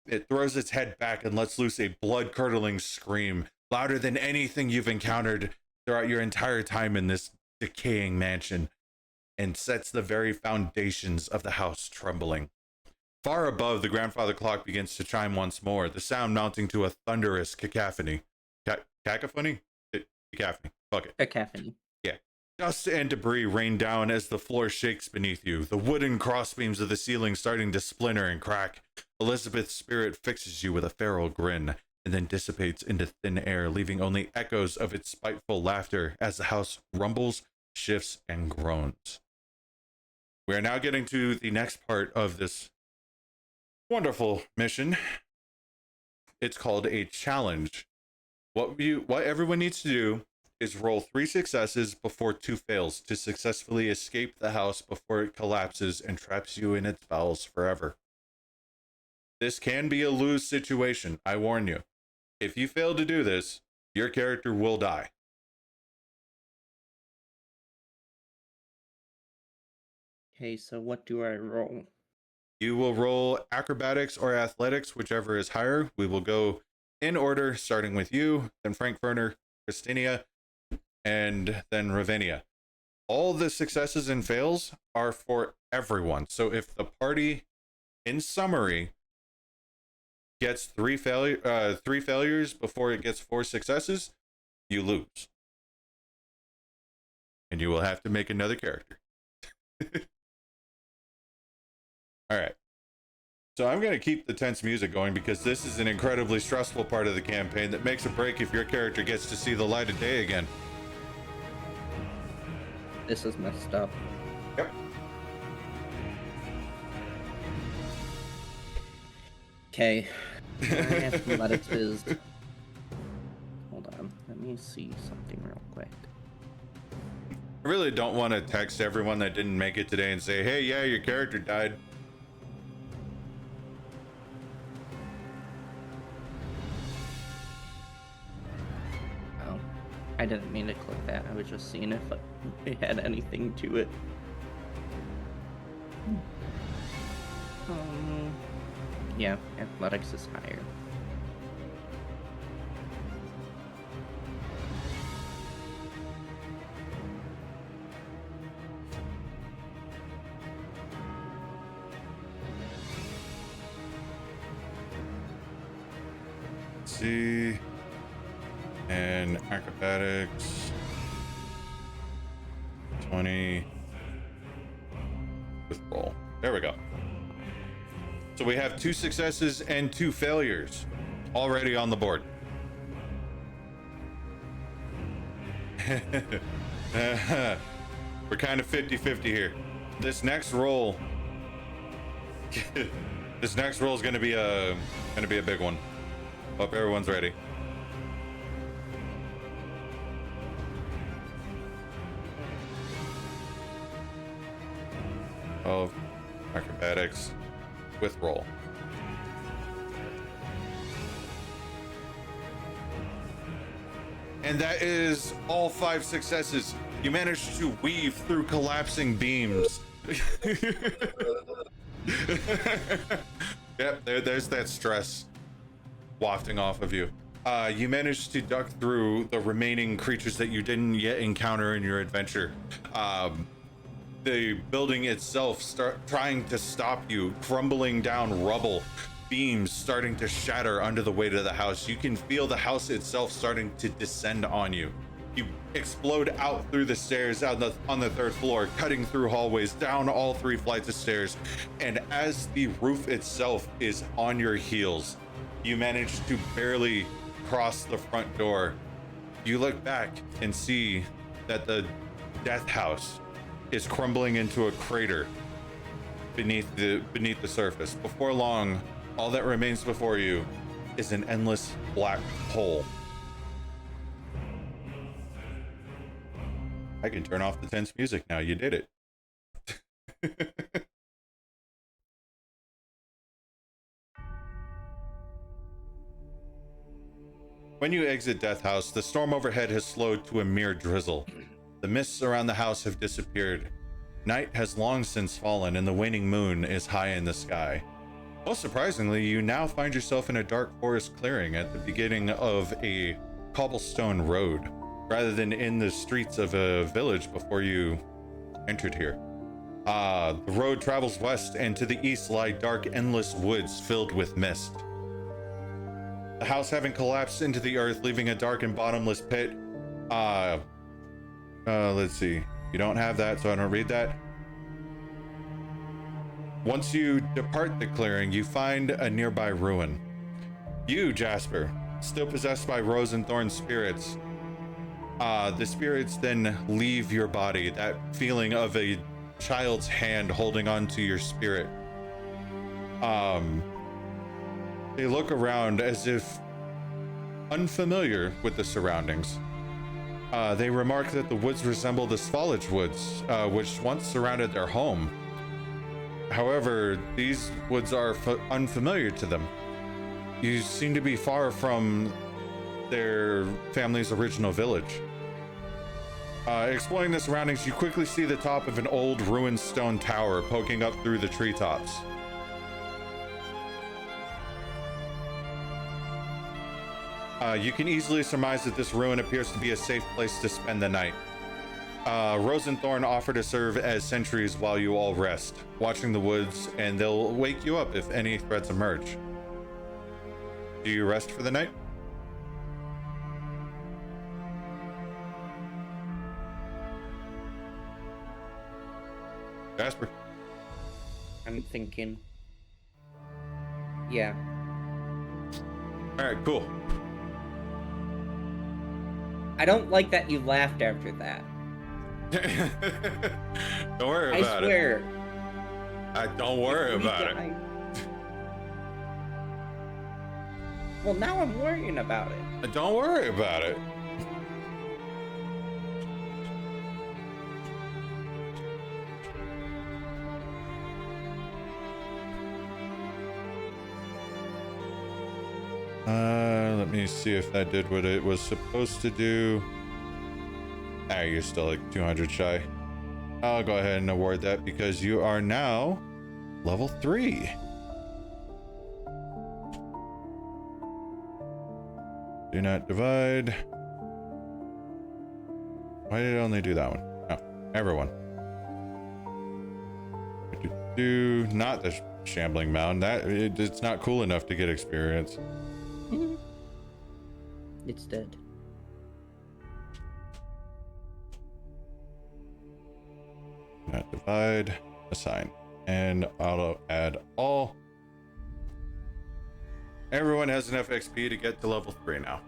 It throws its head back and lets loose a blood-curdling scream, louder than anything you've encountered throughout your entire time in this decaying mansion, and sets the very foundations of the house trembling. Far above, the grandfather clock begins to chime once more, the sound mounting to a thunderous cacophony. Cacophony? Cacophony. Fuck it. Cacophony. Yeah. Dust and debris rain down as the floor shakes beneath you, the wooden crossbeams of the ceiling starting to splinter and crack. Elizabeth's spirit fixes you with a feral grin, and then dissipates into thin air, leaving only echoes of its spiteful laughter as the house rumbles, shifts, and groans. We are now getting to the next part of this wonderful mission. It's called a challenge. What everyone needs to do is roll 3 successes before 2 fails to successfully escape the house before it collapses and traps you in its bowels forever. This can be a lose situation, I warn you. If you fail to do this, your character will die. Okay, so what do I roll? You will roll acrobatics or athletics, whichever is higher. We will go in order, starting with you, then Frankfurter, Christinia, and then Ravinia. All the successes and fails are for everyone. So if the party, in summary, gets 3 failures before it gets 4 successes, you lose. And you will have to make another character. All right. So I'm going to keep the tense music going because this is an incredibly stressful part of the campaign that makes a break if your character gets to see the light of day again. This is messed up. Yep. Okay. My athletics is... Hold on. Let me see something real quick. I really don't want to text everyone that didn't make it today and say, hey, yeah, your character died. Oh, I didn't mean to click that. I was just seeing if it had anything to it. Yeah, athletics is higher. see. And acrobatics. 20 with roll. There we go. So we have 2 successes and 2 failures already on the board. We're kind of 50-50 here. This next roll is going to be a big one. Hope everyone's ready. Of acrobatics with roll. And that is all 5 successes. You managed to weave through collapsing beams. Yep, there's that stress wafting off of you. You managed to duck through the remaining creatures that you didn't yet encounter in your adventure. The building itself trying to stop you, crumbling down rubble, beams starting to shatter under the weight of the house. You can feel the house itself starting to descend on you. You explode out through the stairs on the 3rd floor, cutting through hallways, down all 3 flights of stairs. And as the roof itself is on your heels, you manage to barely cross the front door. You look back and see that the death house is crumbling into a crater beneath the surface. Before long, all that remains before you is an endless black hole. I can turn off the tense music now. You did it. When you exit Death House, the storm overhead has slowed to a mere drizzle. The mists around the house have disappeared. Night has long since fallen, and the waning moon is high in the sky. Most surprisingly, you now find yourself in a dark forest clearing at the beginning of a cobblestone road, rather than in the streets of a village before you entered here. The road travels west, and to the east lie dark, endless woods filled with mist. The house having collapsed into the earth, leaving a dark and bottomless pit. Let's see. You don't have that, so I don't read that. Once you depart the clearing, you find a nearby ruin. You, Jasper, still possessed by Rose and Thorn's spirits. The spirits then leave your body, that feeling of a child's hand holding on to your spirit. They look around as if unfamiliar with the surroundings. They remark that the woods resemble the Svolage woods, which once surrounded their home. However, these woods are unfamiliar to them. You seem to be far from their family's original village. Exploring the surroundings, you quickly see the top of an old ruined stone tower poking up through the treetops. You can easily surmise that this ruin appears to be a safe place to spend the night. Rose and Thorn offer to serve as sentries while you all rest, watching the woods, and they'll wake you up if any threats emerge. Do you rest for the night? Jasper? I'm thinking. Yeah. Alright, cool. I don't like that you laughed after that. Don't worry about it. I swear. Don't worry about it. Well, now I'm worrying about it. Don't worry about it. Let me see if that did what it was supposed to do. Ah, you're still like 200 shy. I'll go ahead and award that because you are now level 3. Do not divide. Why did it only do that one? Oh, everyone. Do not the shambling mound. It's not cool enough to get experience. It's dead. Not divide, assign. And I'll add all. Everyone has enough XP to get to level 3 now.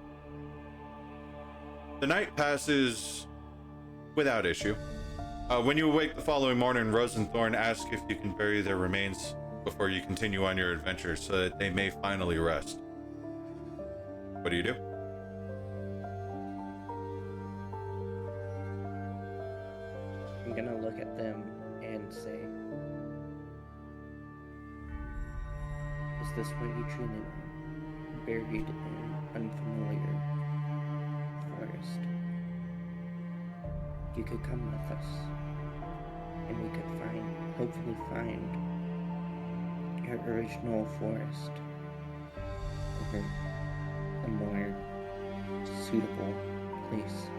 The night passes without issue. When you awake the following morning, Rose and Thorn ask if you can bury their remains before you continue on your adventure so that they may finally rest. What do you do? I'm gonna look at them and say, is this where you truly are? Buried in unfamiliar forest. You could come with us, and we could hopefully find your original forest, or a more suitable place.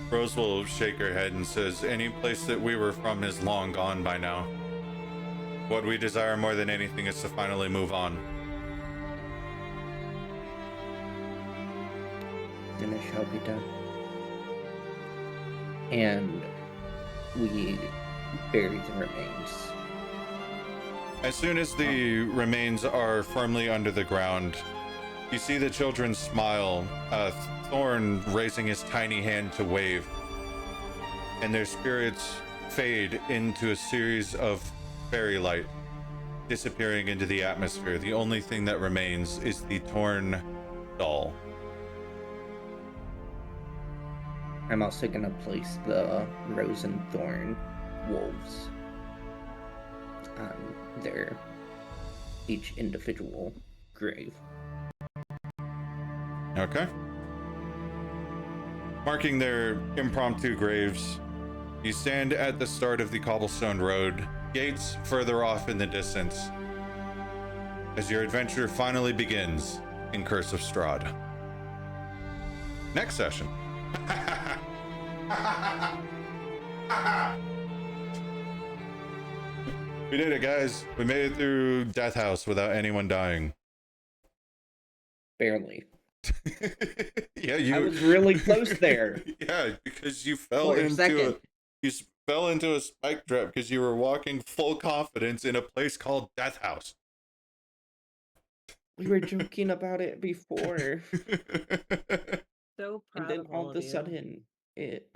Rose will shake her head and says, any place that we were from is long gone by now. What we desire more than anything is to finally move on. Then it shall be done. And we bury the remains. As soon as the remains are firmly under the ground, you see the children smile, Thorn raising his tiny hand to wave, and their spirits fade into a series of fairy light, disappearing into the atmosphere. The only thing that remains is the torn doll. I'm also gonna place the Rose and Thorn wolves on their each individual grave. Okay. Marking their impromptu graves, you stand at the start of the cobblestone road, gates further off in the distance, as your adventure finally begins in Curse of Strahd. Next session. We did it, guys. We made it through Death House without anyone dying. Barely. Yeah, I was really close there. Yeah, because you fell For a into second. you fell into a spike trap because you were walking full confidence in a place called Death House. We were joking about it before. So proud And then of all of a you. sudden, it...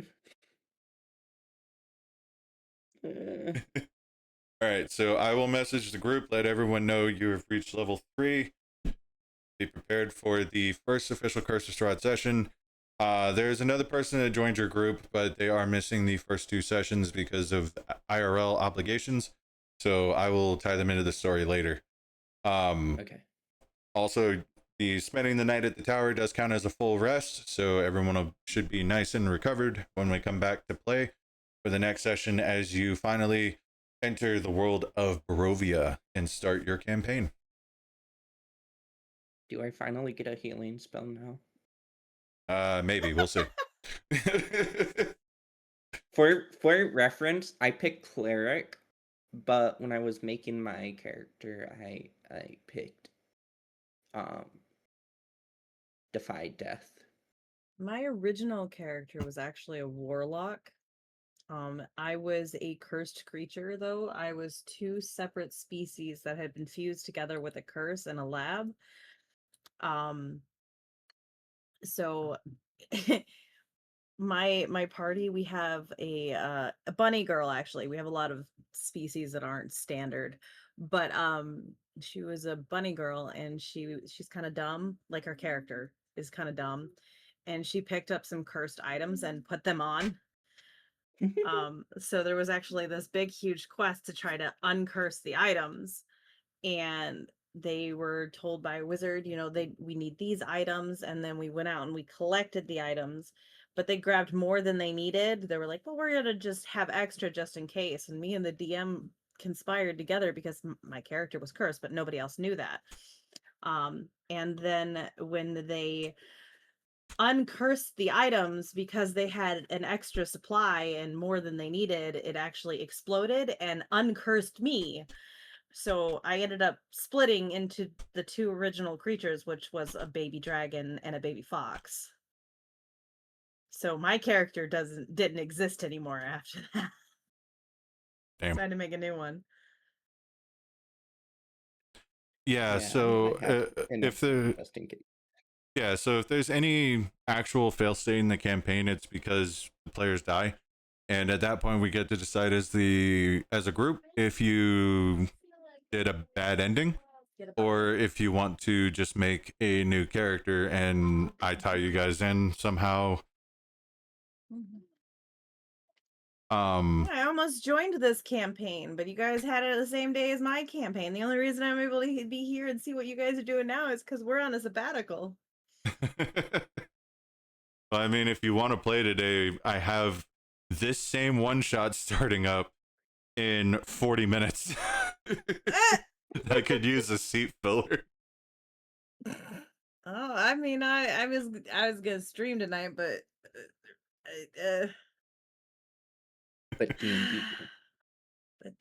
All right, so I will message the group, let everyone know you have reached level 3. Be prepared for the first official Curse of Strahd session. There's another person that joined your group, but they are missing the first 2 sessions because of IRL obligations. So I will tie them into the story later. Okay. Also, the spending the night at the tower does count as a full rest, so everyone should be nice and recovered when we come back to play for the next session as you finally enter the world of Barovia and start your campaign. Do I finally get a healing spell now? Maybe, we'll see. For reference, I picked Cleric, but when I was making my character, I picked Defy Death. My original character was actually a warlock. I was a cursed creature, though. I was 2 separate species that had been fused together with a curse in a lab. So my party, we have a bunny girl. Actually, we have a lot of species that aren't standard, but she was a bunny girl, and she's kind of dumb. Like, her character is kind of dumb, and she picked up some cursed items and put them on. So there was actually this big huge quest to try to uncurse the items, and they were told by a wizard, we need these items, and then we went out and we collected the items, but they grabbed more than they needed. They were like, well, we're gonna just have extra just in case, and me and the DM conspired together because my character was cursed, but nobody else knew that. And then when they uncursed the items, because they had an extra supply and more than they needed, it actually exploded and uncursed me. So I ended up splitting into the two original creatures, which was a baby dragon and a baby fox. So my character didn't exist anymore after that. Damn. So I had to make a new one. Yeah, I so have if the just in case. yeah, so if there's any actual fail state in the campaign, it's because the players die, and at that point we get to decide as a group if you did a bad ending, or if you want to just make a new character and I tie you guys in somehow. I almost joined this campaign, but you guys had it the same day as my campaign. The only reason I'm able to be here and see what you guys are doing now is because we're on a sabbatical. Well, I mean, if you want to play today, I have this same one shot starting up in 40 minutes. I could use a seat filler. Oh, I mean, I was gonna stream tonight, but But D&D. but